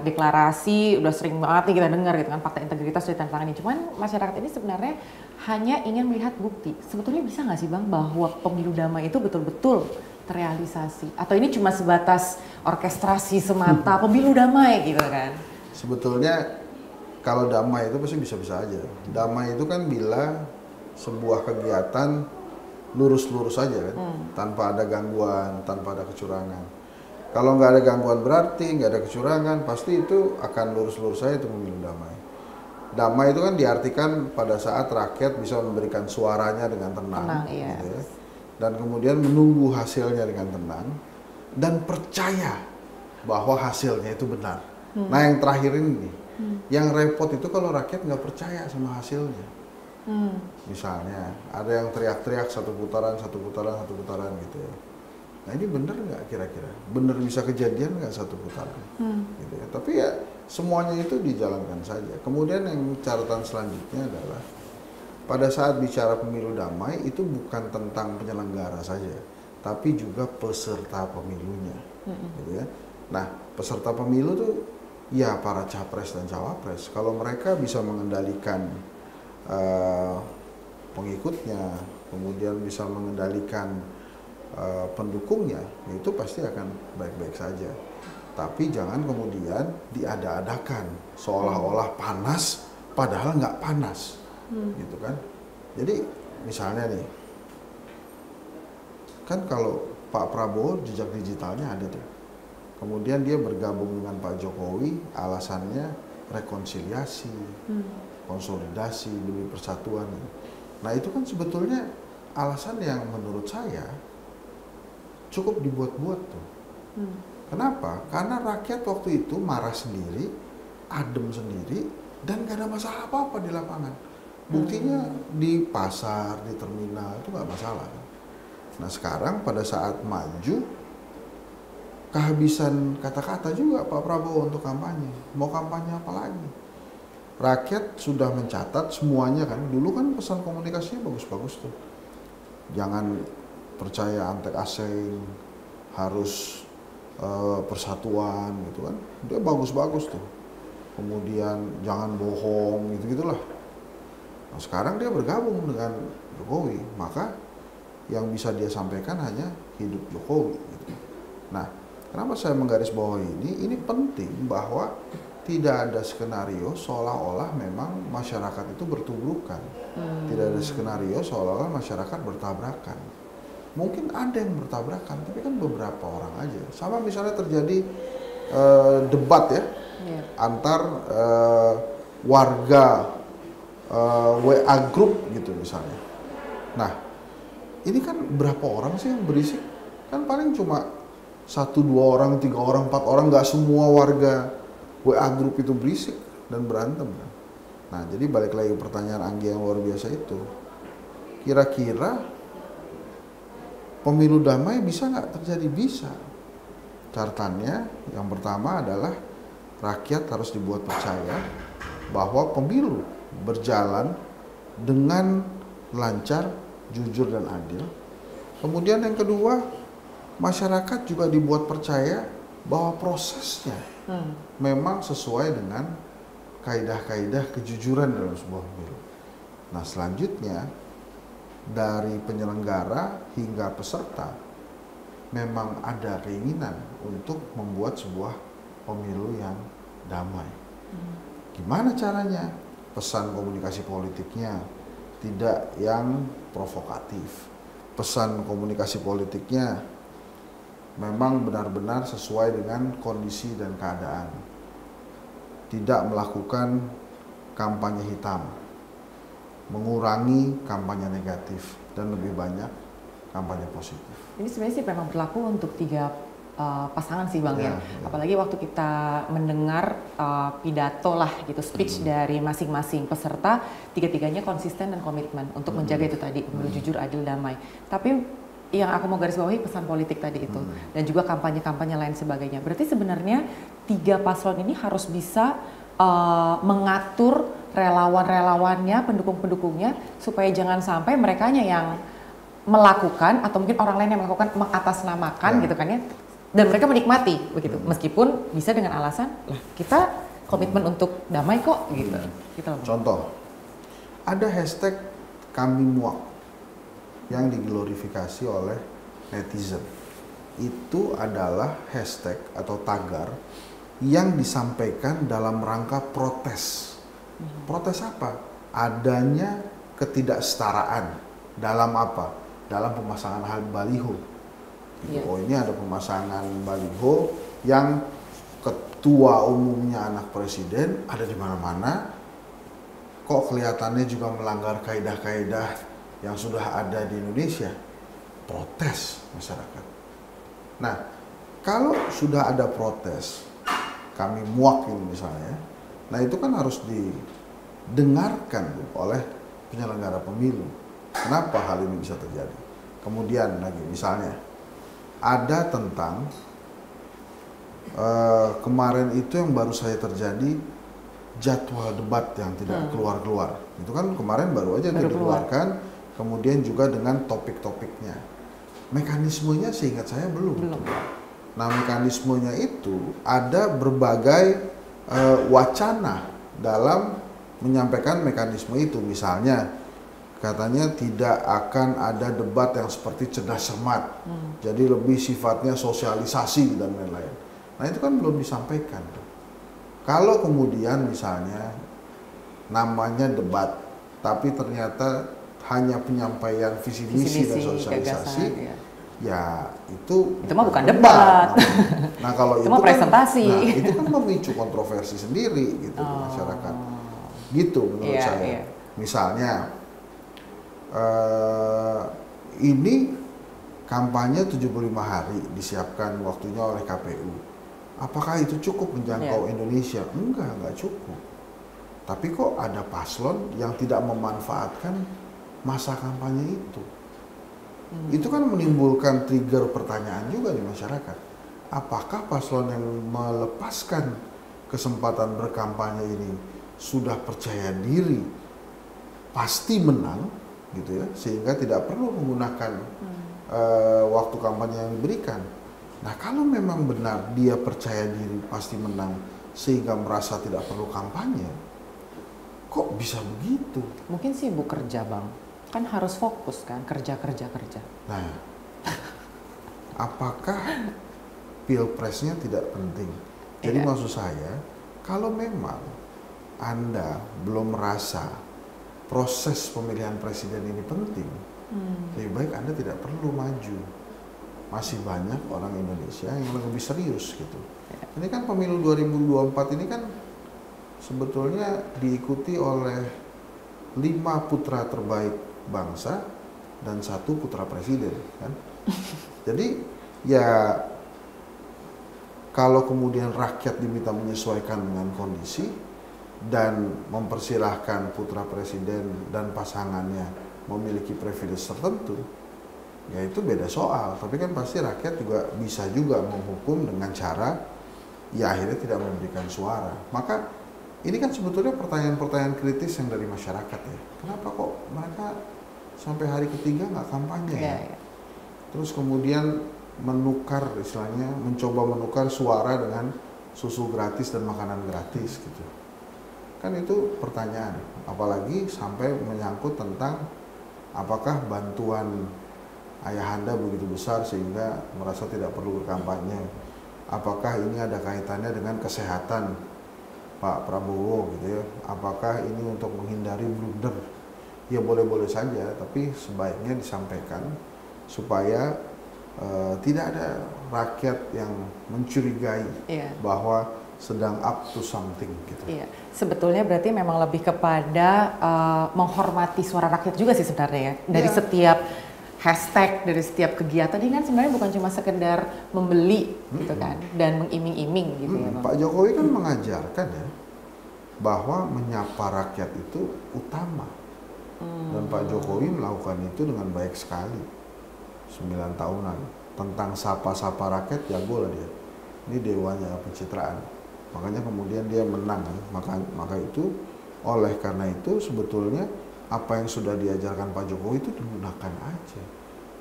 Deklarasi udah sering banget nih kita dengar gitu kan, fakta integritas sudah ditandatangani. Cuman masyarakat ini sebenarnya hanya ingin melihat bukti. Sebetulnya bisa nggak sih Bang bahwa pemilu damai itu betul-betul terrealisasi? Atau ini cuma sebatas orkestrasi semata pemilu damai gitu kan? Sebetulnya kalau damai itu pasti bisa-bisa aja. Damai itu kan bila sebuah kegiatan lurus-lurus saja kan, tanpa ada gangguan, tanpa ada kecurangan. Kalau nggak ada gangguan berarti nggak ada kecurangan, pasti itu akan lurus-lurus saja itu pemilu damai. Damai itu kan diartikan pada saat rakyat bisa memberikan suaranya dengan tenang, iya. gitu ya, dan kemudian menunggu hasilnya dengan tenang dan percaya bahwa hasilnya itu benar. Nah yang terakhir ini, yang repot itu kalau rakyat nggak percaya sama hasilnya. Misalnya ada yang teriak-teriak satu putaran gitu ya. Nah ini bener nggak kira-kira? Bener bisa kejadian nggak satu putaran? Gitu ya. Tapi ya semuanya itu dijalankan saja. Kemudian yang catatan selanjutnya adalah pada saat bicara pemilu damai itu bukan tentang penyelenggara saja, tapi juga peserta pemilunya. Gitu ya. Nah peserta pemilu tuh ya para capres dan cawapres. Kalau mereka bisa mengendalikan pengikutnya, kemudian bisa mengendalikan pendukungnya, itu pasti akan baik-baik saja. Tapi jangan kemudian diada-adakan seolah-olah panas, padahal nggak panas, gitu kan? Jadi misalnya nih, kan kalau Pak Prabowo jejak digitalnya ada tuh, kemudian dia bergabung dengan Pak Jokowi, alasannya rekonsiliasi. Konsolidasi demi persatuan. Nah itu kan sebetulnya alasan yang menurut saya cukup dibuat-buat tuh. Kenapa? Karena rakyat waktu itu marah sendiri, adem sendiri, dan gak ada masalah apa-apa di lapangan. Buktinya di pasar, di terminal itu gak masalah. Nah sekarang pada saat maju, kehabisan kata-kata juga Pak Prabowo untuk kampanye. Mau kampanye apa lagi? Rakyat sudah mencatat semuanya kan. Dulu kan pesan komunikasinya bagus-bagus tuh. Jangan percaya antek asing, harus persatuan gitu kan. Dia bagus-bagus tuh. Kemudian jangan bohong gitu-gitulah. Nah, sekarang dia bergabung dengan Jokowi, maka yang bisa dia sampaikan hanya hidup Jokowi gitu. Nah, kenapa saya menggarisbawahi ini? Ini penting bahwa tidak ada skenario seolah-olah memang masyarakat itu bertubrukan. Tidak ada skenario seolah-olah masyarakat bertabrakan. Mungkin ada yang bertabrakan, tapi kan beberapa orang aja. Sama misalnya terjadi debat ya, antar warga WA group gitu misalnya. Nah, ini kan berapa orang sih yang berisik? Kan paling cuma 1, 2 orang, 3 orang, 4 orang, nggak semua warga WA group itu berisik dan berantem. Nah, jadi balik lagi pertanyaan Anggi yang luar biasa itu. Kira-kira pemilu damai bisa nggak terjadi? Bisa. Catatannya yang pertama adalah rakyat harus dibuat percaya bahwa pemilu berjalan dengan lancar, jujur dan adil. Kemudian yang kedua, masyarakat juga dibuat percaya bahwa prosesnya memang sesuai dengan kaidah-kaidah kejujuran dalam sebuah pemilu. Nah selanjutnya dari penyelenggara hingga peserta memang ada keinginan untuk membuat sebuah pemilu yang damai. Gimana caranya? Pesan komunikasi politiknya tidak yang provokatif. Pesan komunikasi politiknya memang benar-benar sesuai dengan kondisi dan keadaan. Tidak melakukan kampanye hitam, mengurangi kampanye negatif, dan lebih banyak kampanye positif. Ini sebenarnya sih memang berlaku untuk 3 pasangan sih Bang ya. Apalagi waktu kita mendengar pidato lah gitu, speech dari masing-masing peserta, 3-tiganya konsisten dan komitmen untuk menjaga itu tadi, pemilu jujur, adil, damai. Tapi yang aku mau garis bawahi pesan politik tadi itu, dan juga kampanye-kampanye lain sebagainya. Berarti sebenarnya 3 paslon ini harus bisa mengatur relawan-relawannya, pendukung-pendukungnya, supaya jangan sampai merekanya yang melakukan atau mungkin orang lain yang melakukan mengatasnamakan gitu kan ya, dan mereka menikmati begitu, meskipun bisa dengan alasan lah kita komitmen untuk damai kok gitu. Contoh, ada hashtag kami muak yang diglorifikasi oleh netizen. Itu adalah hashtag atau tagar yang disampaikan dalam rangka protes. Protes apa? Adanya ketidaksetaraan dalam apa? Dalam pemasangan baliho. Oh, ini ada pemasangan baliho yang ketua umumnya anak presiden ada di mana-mana. Kok kelihatannya juga melanggar kaidah-kaidah yang sudah ada di Indonesia? Protes masyarakat. Nah, kalau sudah ada protes, kami muak ini misalnya, nah itu kan harus didengarkan oleh penyelenggara pemilu. Kenapa hal ini bisa terjadi? Kemudian lagi misalnya, ada tentang kemarin itu yang baru saja terjadi jadwal debat yang tidak keluar-keluar. Itu kan kemarin baru aja dikeluarkan, kemudian juga dengan topik-topiknya. Mekanismenya seingat saya belum. Nah, mekanismenya itu ada berbagai wacana dalam menyampaikan mekanisme itu. Misalnya katanya tidak akan ada debat yang seperti cerdas cermat, jadi lebih sifatnya sosialisasi dan lain-lain. Nah itu kan belum disampaikan. Kalau kemudian misalnya namanya debat, tapi ternyata hanya penyampaian visi misi dan sosialisasi, ya itu mah bukan debat. Nah kalau itu presentasi. Kan, nah, itu kan memicu kontroversi sendiri gitu di masyarakat. Gitu menurut saya. Misalnya ini kampanye 75 hari disiapkan waktunya oleh KPU. Apakah itu cukup menjangkau Indonesia? Enggak cukup. Tapi kok ada paslon yang tidak memanfaatkan masa kampanye itu? Itu kan menimbulkan trigger pertanyaan juga di masyarakat. Apakah paslon yang melepaskan kesempatan berkampanye ini sudah percaya diri pasti menang? Gitu ya, sehingga tidak perlu menggunakan waktu kampanye yang diberikan. Nah kalau memang benar dia percaya diri pasti menang sehingga merasa tidak perlu kampanye, kok bisa begitu? Mungkin sibuk kerja Bang, kan harus fokus kan, kerja. Nah, apakah pilpresnya tidak penting? Jadi maksud saya, kalau memang Anda belum merasa proses pemilihan presiden ini penting, lebih baik Anda tidak perlu maju. Masih banyak orang Indonesia yang lebih serius gitu. Ini kan pemilu 2024 ini kan sebetulnya diikuti oleh 5 putra terbaik bangsa dan 1 putra presiden kan. Jadi ya kalau kemudian rakyat diminta menyesuaikan dengan kondisi dan mempersilahkan putra presiden dan pasangannya memiliki privilege tertentu, ya itu beda soal. Tapi kan pasti rakyat juga bisa juga menghukum dengan cara ya akhirnya tidak memberikan suara. Maka ini kan sebetulnya pertanyaan-pertanyaan kritis yang dari masyarakat ya. Kenapa kok mereka sampai hari ketiga nggak kampanye ya? Terus kemudian menukar, istilahnya mencoba menukar suara dengan susu gratis dan makanan gratis gitu. Kan itu pertanyaan, apalagi sampai menyangkut tentang apakah bantuan ayahanda begitu besar sehingga merasa tidak perlu berkampanye. Apakah ini ada kaitannya dengan kesehatan Pak Prabowo gitu ya? Apakah ini untuk menghindari blunder? Ya boleh-boleh saja, tapi sebaiknya disampaikan supaya tidak ada rakyat yang mencurigai bahwa sedang up to something gitu. Iya, sebetulnya berarti memang lebih kepada menghormati suara rakyat juga sih sebenarnya ya. Dari setiap hashtag dari setiap kegiatan ini kan sebenarnya bukan cuma sekedar membeli gitu kan dan mengiming-iming gitu ya Bang. Pak Jokowi kan mengajarkan ya bahwa menyapa rakyat itu utama. Dan Pak Jokowi melakukan itu dengan baik sekali. 9 tahunan tentang sapa-sapa rakyat jago lah dia. Ini dewanya pencitraan. Makanya kemudian dia menang kan. Maka itu oleh karena itu sebetulnya apa yang sudah diajarkan Pak Jokowi itu digunakan aja,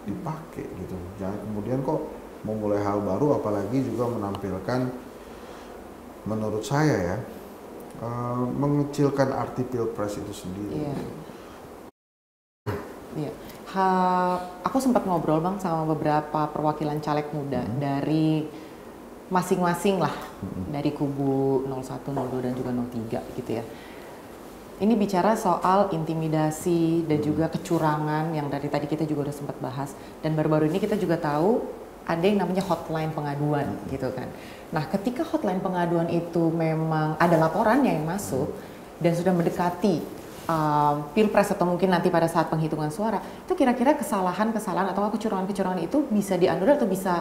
dipakai gitu. Jangan kemudian kok memulai hal baru, apalagi juga menampilkan, menurut saya ya, mengecilkan arti pilpres itu sendiri. Iya. Aku sempat ngobrol Bang sama beberapa perwakilan caleg muda dari masing-masing lah, dari kubu 01, 02 dan juga 03 gitu ya. Ini bicara soal intimidasi dan juga kecurangan yang dari tadi kita juga udah sempat bahas, dan baru-baru ini kita juga tahu ada yang namanya hotline pengaduan gitu kan. Nah, ketika hotline pengaduan itu memang ada laporannya yang masuk dan sudah mendekati pilpres atau mungkin nanti pada saat penghitungan suara, itu kira-kira kesalahan-kesalahan atau kecurangan-kecurangan itu bisa dianulir atau bisa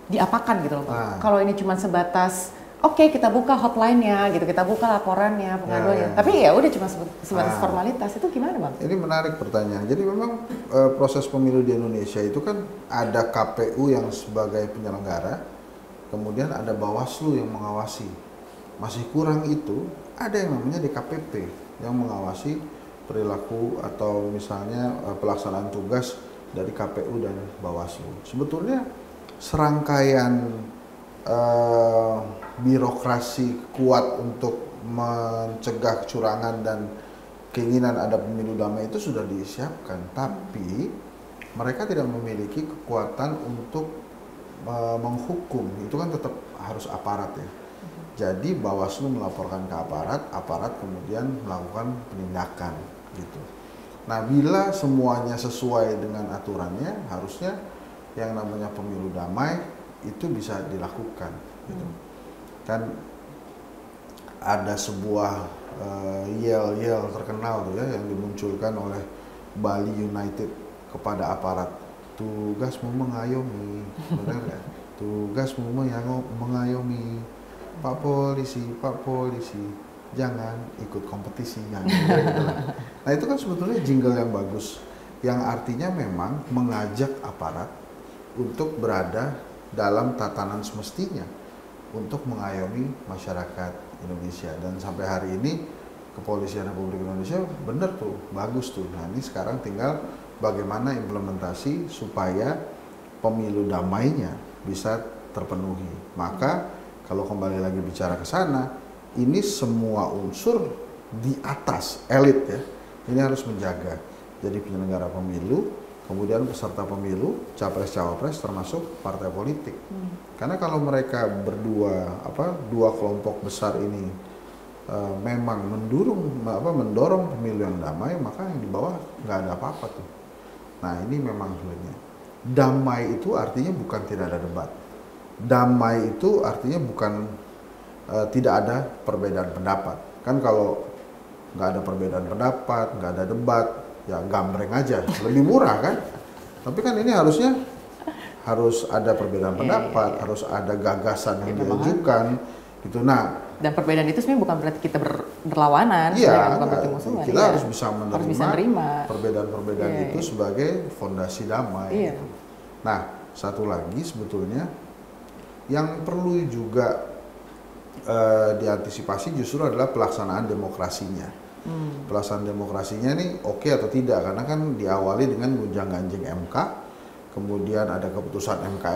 diapakan gitu loh Bang. Kalau ini cuma sebatas oke, kita buka hotline-nya gitu, kita buka laporannya, pengaduannya. Tapi ya udah cuma sebatas formalitas, itu gimana Bang? Ini menarik pertanyaan. Jadi memang proses pemilu di Indonesia itu kan ada KPU yang sebagai penyelenggara, kemudian ada Bawaslu yang mengawasi. Masih kurang itu, ada yang namanya DKPP yang mengawasi perilaku atau misalnya pelaksanaan tugas dari KPU dan Bawaslu. Sebetulnya serangkaian birokrasi kuat untuk mencegah kecurangan dan keinginan ada pemilu damai itu sudah disiapkan, tapi mereka tidak memiliki kekuatan untuk menghukum. Itu kan tetap harus aparat ya. Jadi Bawaslu melaporkan ke aparat kemudian melakukan penindakan gitu. Nah, bila semuanya sesuai dengan aturannya, harusnya yang namanya pemilu damai itu bisa dilakukan gitu. Kan ada sebuah yel-yel terkenal tuh ya yang dimunculkan oleh Bali United kepada aparat, tugasmu mengayomi, benar nggak? Tugasmu mengayomi, Pak Polisi, jangan ikut kompetisi yang gitu. Nah itu kan sebetulnya jingle yang bagus, yang artinya memang mengajak aparat untuk berada dalam tatanan semestinya untuk mengayomi masyarakat Indonesia. Dan sampai hari ini Kepolisian Republik Indonesia benar tuh, bagus tuh. Nah ini sekarang tinggal bagaimana implementasi supaya pemilu damainya bisa terpenuhi. Maka kalau kembali lagi bicara ke sana, ini semua unsur di atas elit ya, ini harus menjaga. Jadi penyelenggara pemilu, kemudian peserta pemilu, capres-cawapres termasuk partai politik. Karena kalau mereka berdua, dua kelompok besar ini memang mendorong pemilu yang damai, maka yang di bawah nggak ada apa-apa tuh. Nah ini memang sebenarnya damai itu artinya bukan tidak ada debat. Damai itu artinya bukan tidak ada perbedaan pendapat. Kan kalau nggak ada perbedaan pendapat, nggak ada debat, ya gambreng aja, lebih murah kan. Tapi kan ini harusnya harus ada perbedaan pendapat, harus ada gagasan yang diajukan gitu. Nah, dan perbedaan itu sebenarnya bukan berarti kita berlawanan, iya, bukan berarti musuhan. Kita harus bisa menerima perbedaan-perbedaan itu sebagai fondasi damai. Gitu. Nah, satu lagi sebetulnya yang perlu juga diantisipasi justru adalah pelaksanaan demokrasinya. Pelaksanaan demokrasinya nih oke atau tidak, karena kan diawali dengan gonjang-ganjing MK, kemudian ada keputusan MK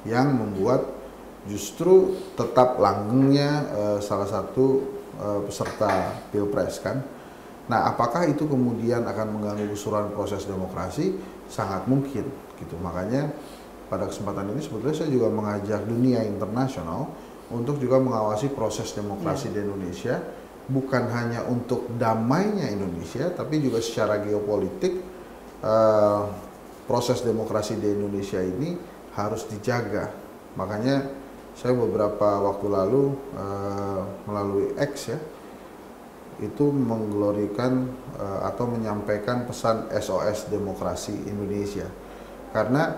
yang membuat justru tetap langgengnya salah satu peserta pilpres kan. Nah, apakah itu kemudian akan mengganggu keseluruhan proses demokrasi? Sangat mungkin gitu. Makanya pada kesempatan ini sebetulnya saya juga mengajak dunia internasional untuk juga mengawasi proses demokrasi di Indonesia, bukan hanya untuk damainya Indonesia, tapi juga secara geopolitik proses demokrasi di Indonesia ini harus dijaga. Makanya saya beberapa waktu lalu melalui X ya itu mengglorikan atau menyampaikan pesan SOS demokrasi Indonesia. Karena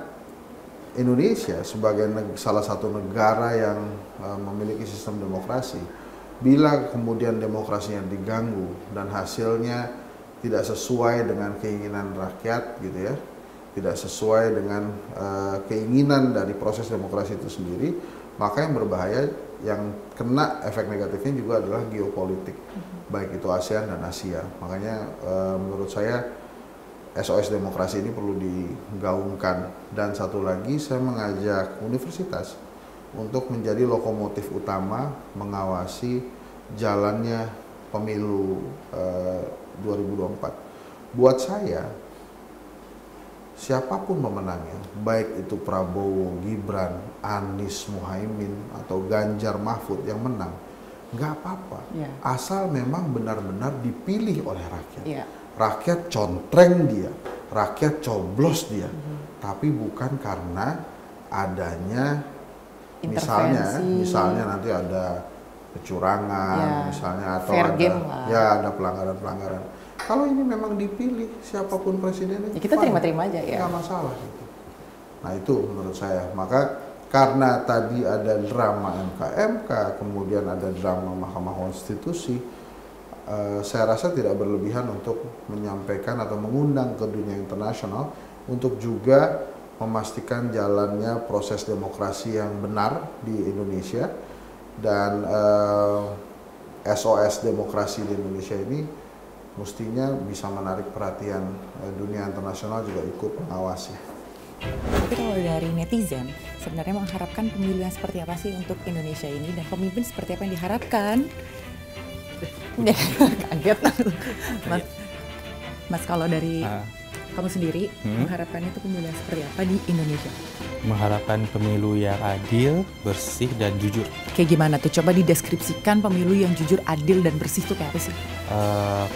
Indonesia sebagai salah satu negara yang memiliki sistem demokrasi, bila kemudian demokrasinya diganggu dan hasilnya tidak sesuai dengan keinginan rakyat gitu ya, tidak sesuai dengan keinginan dari proses demokrasi itu sendiri, maka yang berbahaya, yang kena efek negatifnya juga adalah geopolitik, baik itu ASEAN dan Asia. Makanya menurut saya SOS demokrasi ini perlu digaungkan. Dan satu lagi, saya mengajak universitas untuk menjadi lokomotif utama mengawasi jalannya pemilu 2024. Buat saya, siapapun pemenangnya, baik itu Prabowo, Gibran, Anies, Muhaimin, atau Ganjar Mahfud yang menang, nggak apa-apa. Asal memang benar-benar dipilih oleh rakyat. Rakyat contreng dia, rakyat coblos dia, tapi bukan karena adanya misalnya nanti ada kecurangan, misalnya atau ada pelanggaran-pelanggaran. Kalau ini memang dipilih siapapun presidennya, ya kita terima-terima aja ya. Nggak masalah gitu. Nah itu menurut saya. Maka karena tadi ada drama MK, kemudian ada drama Mahkamah Konstitusi, saya rasa tidak berlebihan untuk menyampaikan atau mengundang ke dunia internasional untuk juga memastikan jalannya proses demokrasi yang benar di Indonesia. Dan SOS demokrasi di Indonesia ini mestinya bisa menarik perhatian dunia internasional juga ikut mengawasi. Tapi kalau dari netizen, sebenarnya mengharapkan pemilu yang seperti apa sih untuk Indonesia ini, dan pemimpin seperti apa yang diharapkan? Kaget. Mas kalau dari kamu sendiri, mengharapkannya itu pemilu yang seperti apa di Indonesia? Mengharapkan pemilu yang adil, bersih, dan jujur. Kayak gimana tuh? Coba dideskripsikan pemilu yang jujur, adil, dan bersih itu kayak apa sih?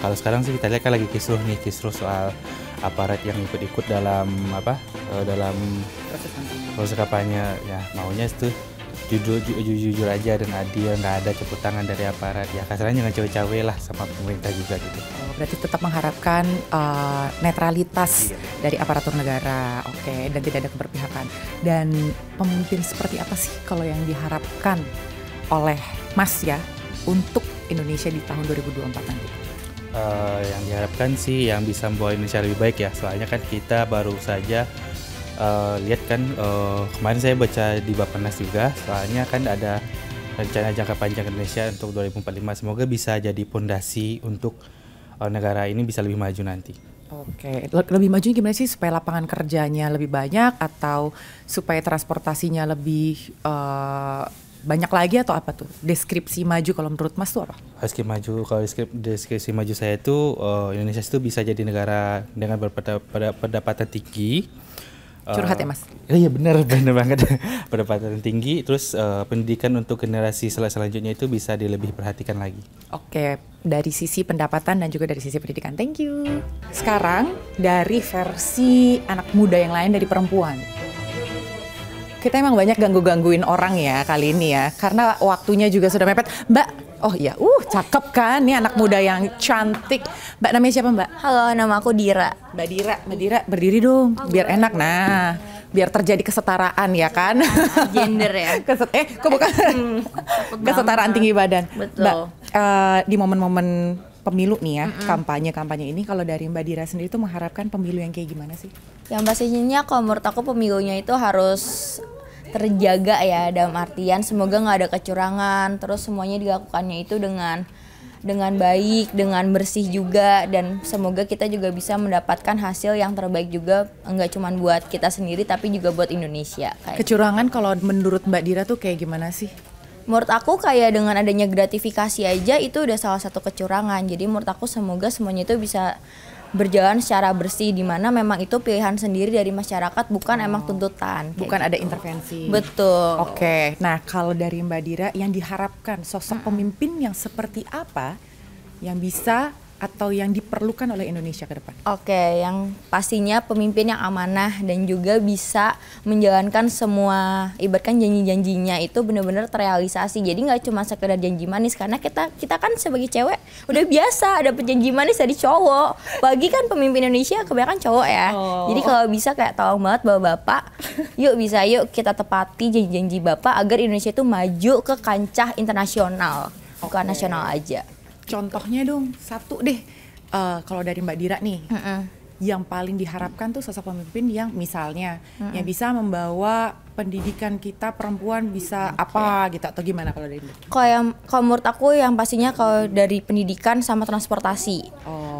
Kalau sekarang sih kita lihat kan lagi kisruh soal aparat yang ikut-ikut dalam dalam proses kampanye. Ya maunya itu jujur aja dan adil, nggak ada campur tangan dari aparat. Ya kasarnya jangan cawe-cawe lah sama pemerintah juga gitu. Berarti tetap mengharapkan netralitas dari aparatur negara, dan tidak ada keberpihakan. Dan pemimpin seperti apa sih kalau yang diharapkan oleh Mas ya untuk Indonesia di tahun 2024 nanti? Yang diharapkan sih yang bisa membawa Indonesia lebih baik ya. Soalnya kan kita baru saja lihat kan kemarin saya baca di Bappenas juga, soalnya kan ada rencana jangka panjang Indonesia untuk 2045. Semoga bisa jadi fondasi untuk negara ini bisa lebih maju nanti. Lebih maju gimana sih? Supaya lapangan kerjanya lebih banyak atau supaya transportasinya lebih banyak lagi atau apa tuh? Deskripsi maju kalau menurut Mas tuh apa? Deskripsi maju saya itu Indonesia itu bisa jadi negara dengan pendapatan tinggi. Curhat ya Mas? Iya benar banget. Pendapatan tinggi, terus pendidikan untuk generasi selanjutnya itu bisa lebih perhatikan lagi. Dari sisi pendapatan dan juga dari sisi pendidikan. Thank you. Sekarang dari versi anak muda yang lain, dari perempuan. Kita emang banyak gangguin orang ya kali ini ya, karena waktunya juga sudah mepet. Mbak, cakep kan, nih anak muda yang cantik. Mbak namanya siapa Mbak? Halo, nama aku Dira. Mbak Dira, berdiri dong, biar enak. Nah, biar terjadi kesetaraan ya kan? Gender ya? Kok bukan? Kesetaraan tinggi badan. Betul. Mbak, di momen-momen pemilu nih ya, kampanye ini, kalau dari Mbak Dira sendiri tuh mengharapkan pemilu yang kayak gimana sih? Yang pastinya kalau menurut aku pemilunya itu harus terjaga ya, dalam artian semoga nggak ada kecurangan, terus semuanya dilakukannya itu dengan baik, dengan bersih juga, dan semoga kita juga bisa mendapatkan hasil yang terbaik juga, nggak cuma buat kita sendiri tapi juga buat Indonesia. Kecurangan kalau menurut Mbak Dira tuh kayak gimana sih? Menurut aku kayak dengan adanya gratifikasi aja itu udah salah satu kecurangan. Jadi menurut aku semoga semuanya itu bisa berjalan secara bersih, di mana memang itu pilihan sendiri dari masyarakat, bukan emang tuntutan. Bukan ada intervensi. Betul. Nah kalau dari Mbak Dira yang diharapkan sosok pemimpin yang seperti apa yang bisa atau yang diperlukan oleh Indonesia ke depan? Oke, yang pastinya pemimpin yang amanah dan juga bisa menjalankan semua, ibaratkan janji-janjinya itu benar-benar terrealisasi. Jadi nggak cuma sekedar janji manis, karena kita kan sebagai cewek udah biasa dapet janji manis dari cowok. Bagi kan pemimpin Indonesia kebanyakan cowok ya. Jadi kalau bisa kayak tolong banget bapak-bapak, yuk kita tepati janji-janji bapak agar Indonesia itu maju ke kancah internasional, bukan nasional aja. Contohnya dong, satu deh, kalau dari Mbak Dira nih, yang paling diharapkan tuh sosok pemimpin yang misalnya yang bisa membawa pendidikan kita perempuan bisa apa gitu, atau gimana kalau dari Mbak? Kalau menurut aku yang pastinya kalau dari pendidikan sama transportasi.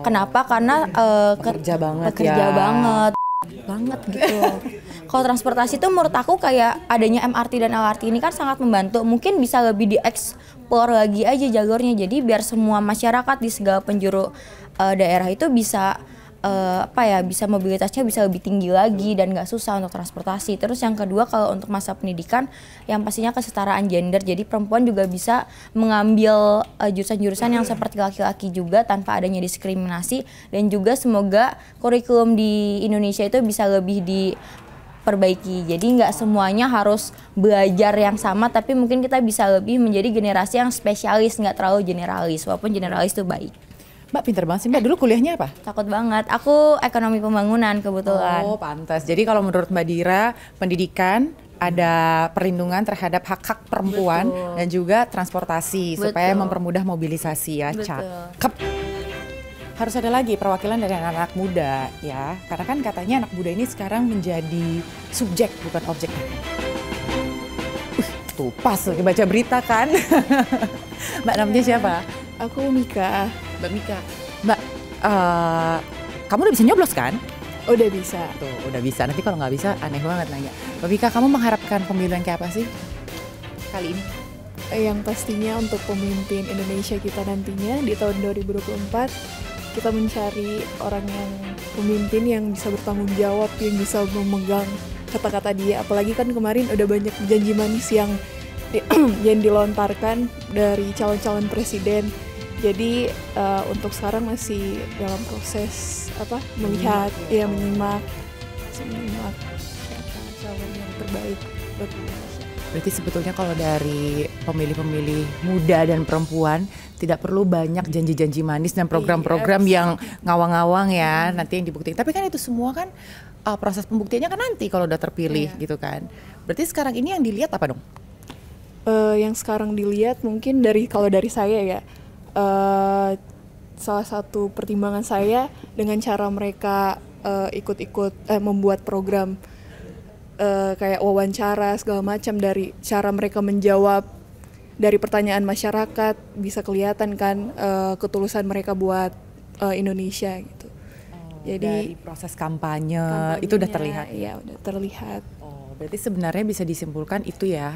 Kenapa? Karena Pekerja banget banget gitu. Kalau transportasi itu menurut aku kayak adanya MRT dan LRT ini kan sangat membantu. Mungkin bisa lebih dieksplor lagi aja jalurnya. Jadi biar semua masyarakat di segala penjuru daerah itu bisa bisa mobilitasnya bisa lebih tinggi lagi dan nggak susah untuk transportasi. Terus yang kedua, kalau untuk masa pendidikan yang pastinya kesetaraan gender. Jadi perempuan juga bisa mengambil jurusan-jurusan yang seperti laki-laki juga tanpa adanya diskriminasi, dan juga semoga kurikulum di Indonesia itu bisa lebih diperbaiki. Jadi nggak semuanya harus belajar yang sama, tapi mungkin kita bisa lebih menjadi generasi yang spesialis, nggak terlalu generalis, walaupun generalis itu baik. Mbak pinter banget sih, Mbak. Dulu kuliahnya apa? Takut banget. Aku ekonomi pembangunan kebetulan. Oh, pantas. Jadi kalau menurut Mbak Dira, pendidikan ada perlindungan terhadap hak-hak perempuan dan juga transportasi supaya mempermudah mobilisasi ya. Cakep. Harus ada lagi perwakilan dari anak-anak muda ya. Karena kan katanya anak muda ini sekarang menjadi subjek bukan objek. Tuh pas lagi baca berita kan. Mbak namanya siapa? Aku Mika. Mbak Mika. Mbak, kamu udah bisa nyoblos kan? Udah bisa. Tuh, udah bisa. Nanti kalau nggak bisa, aneh banget nanya. Mbak Mika, kamu mengharapkan pemilu yang kayak apa sih kali ini? Yang pastinya untuk pemimpin Indonesia kita nantinya di tahun 2024, kita mencari orang yang pemimpin yang bisa bertanggung jawab, yang bisa memegang kata-kata dia. Apalagi kan kemarin udah banyak janji manis yang dilontarkan dari calon-calon presiden. Jadi untuk sekarang masih dalam proses menyimak siapa calon yang terbaik buat Indonesia. Berarti sebetulnya kalau dari pemilih-pemilih muda dan perempuan tidak perlu banyak janji-janji manis dan program-program yang ngawang-ngawang ya nanti yang dibuktikan. Tapi kan itu semua kan proses pembuktiannya kan nanti kalau udah terpilih gitu kan. Berarti sekarang ini yang dilihat apa dong? Yang sekarang dilihat mungkin kalau dari saya ya, salah satu pertimbangan saya dengan cara mereka ikut-ikut membuat program kayak wawancara segala macam, dari cara mereka menjawab dari pertanyaan masyarakat bisa kelihatan kan ketulusan mereka buat Indonesia gitu. Jadi dari proses kampanye itu udah terlihat. Iya, udah terlihat. Berarti sebenarnya bisa disimpulkan itu ya,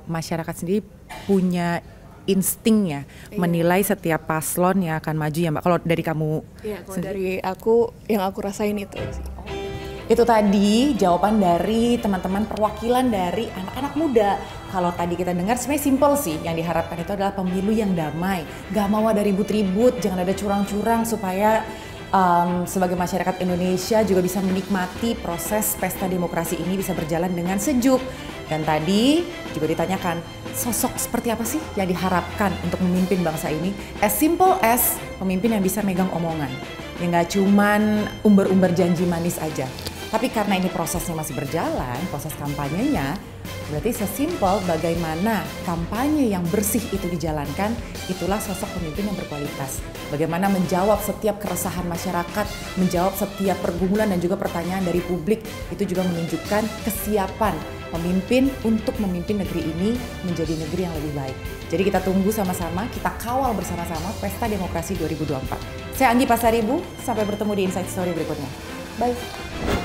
masyarakat sendiri punya insting ya, menilai setiap paslon yang akan maju ya Mbak. Kalau dari kamu dari aku, yang aku rasain itu sih. Itu tadi jawaban dari teman-teman perwakilan dari anak-anak muda. Kalau tadi kita dengar sebenarnya simpel sih, yang diharapkan itu adalah pemilu yang damai. Gak mau ada ribut-ribut, jangan ada curang-curang supaya sebagai masyarakat Indonesia juga bisa menikmati proses pesta demokrasi ini bisa berjalan dengan sejuk. Dan tadi juga ditanyakan, sosok seperti apa sih yang diharapkan untuk memimpin bangsa ini? As simple as pemimpin yang bisa megang omongan, yang gak cuman umbar-umbar janji manis aja. Tapi karena ini prosesnya masih berjalan, proses kampanyenya, berarti sesimpel bagaimana kampanye yang bersih itu dijalankan, itulah sosok pemimpin yang berkualitas. Bagaimana menjawab setiap keresahan masyarakat, menjawab setiap pergumulan dan juga pertanyaan dari publik, itu juga menunjukkan kesiapan pemimpin untuk memimpin negeri ini menjadi negeri yang lebih baik. Jadi kita tunggu sama-sama, kita kawal bersama-sama Pesta Demokrasi 2024. Saya Anggi Pasaribu, sampai bertemu di Insight Story berikutnya. Bye.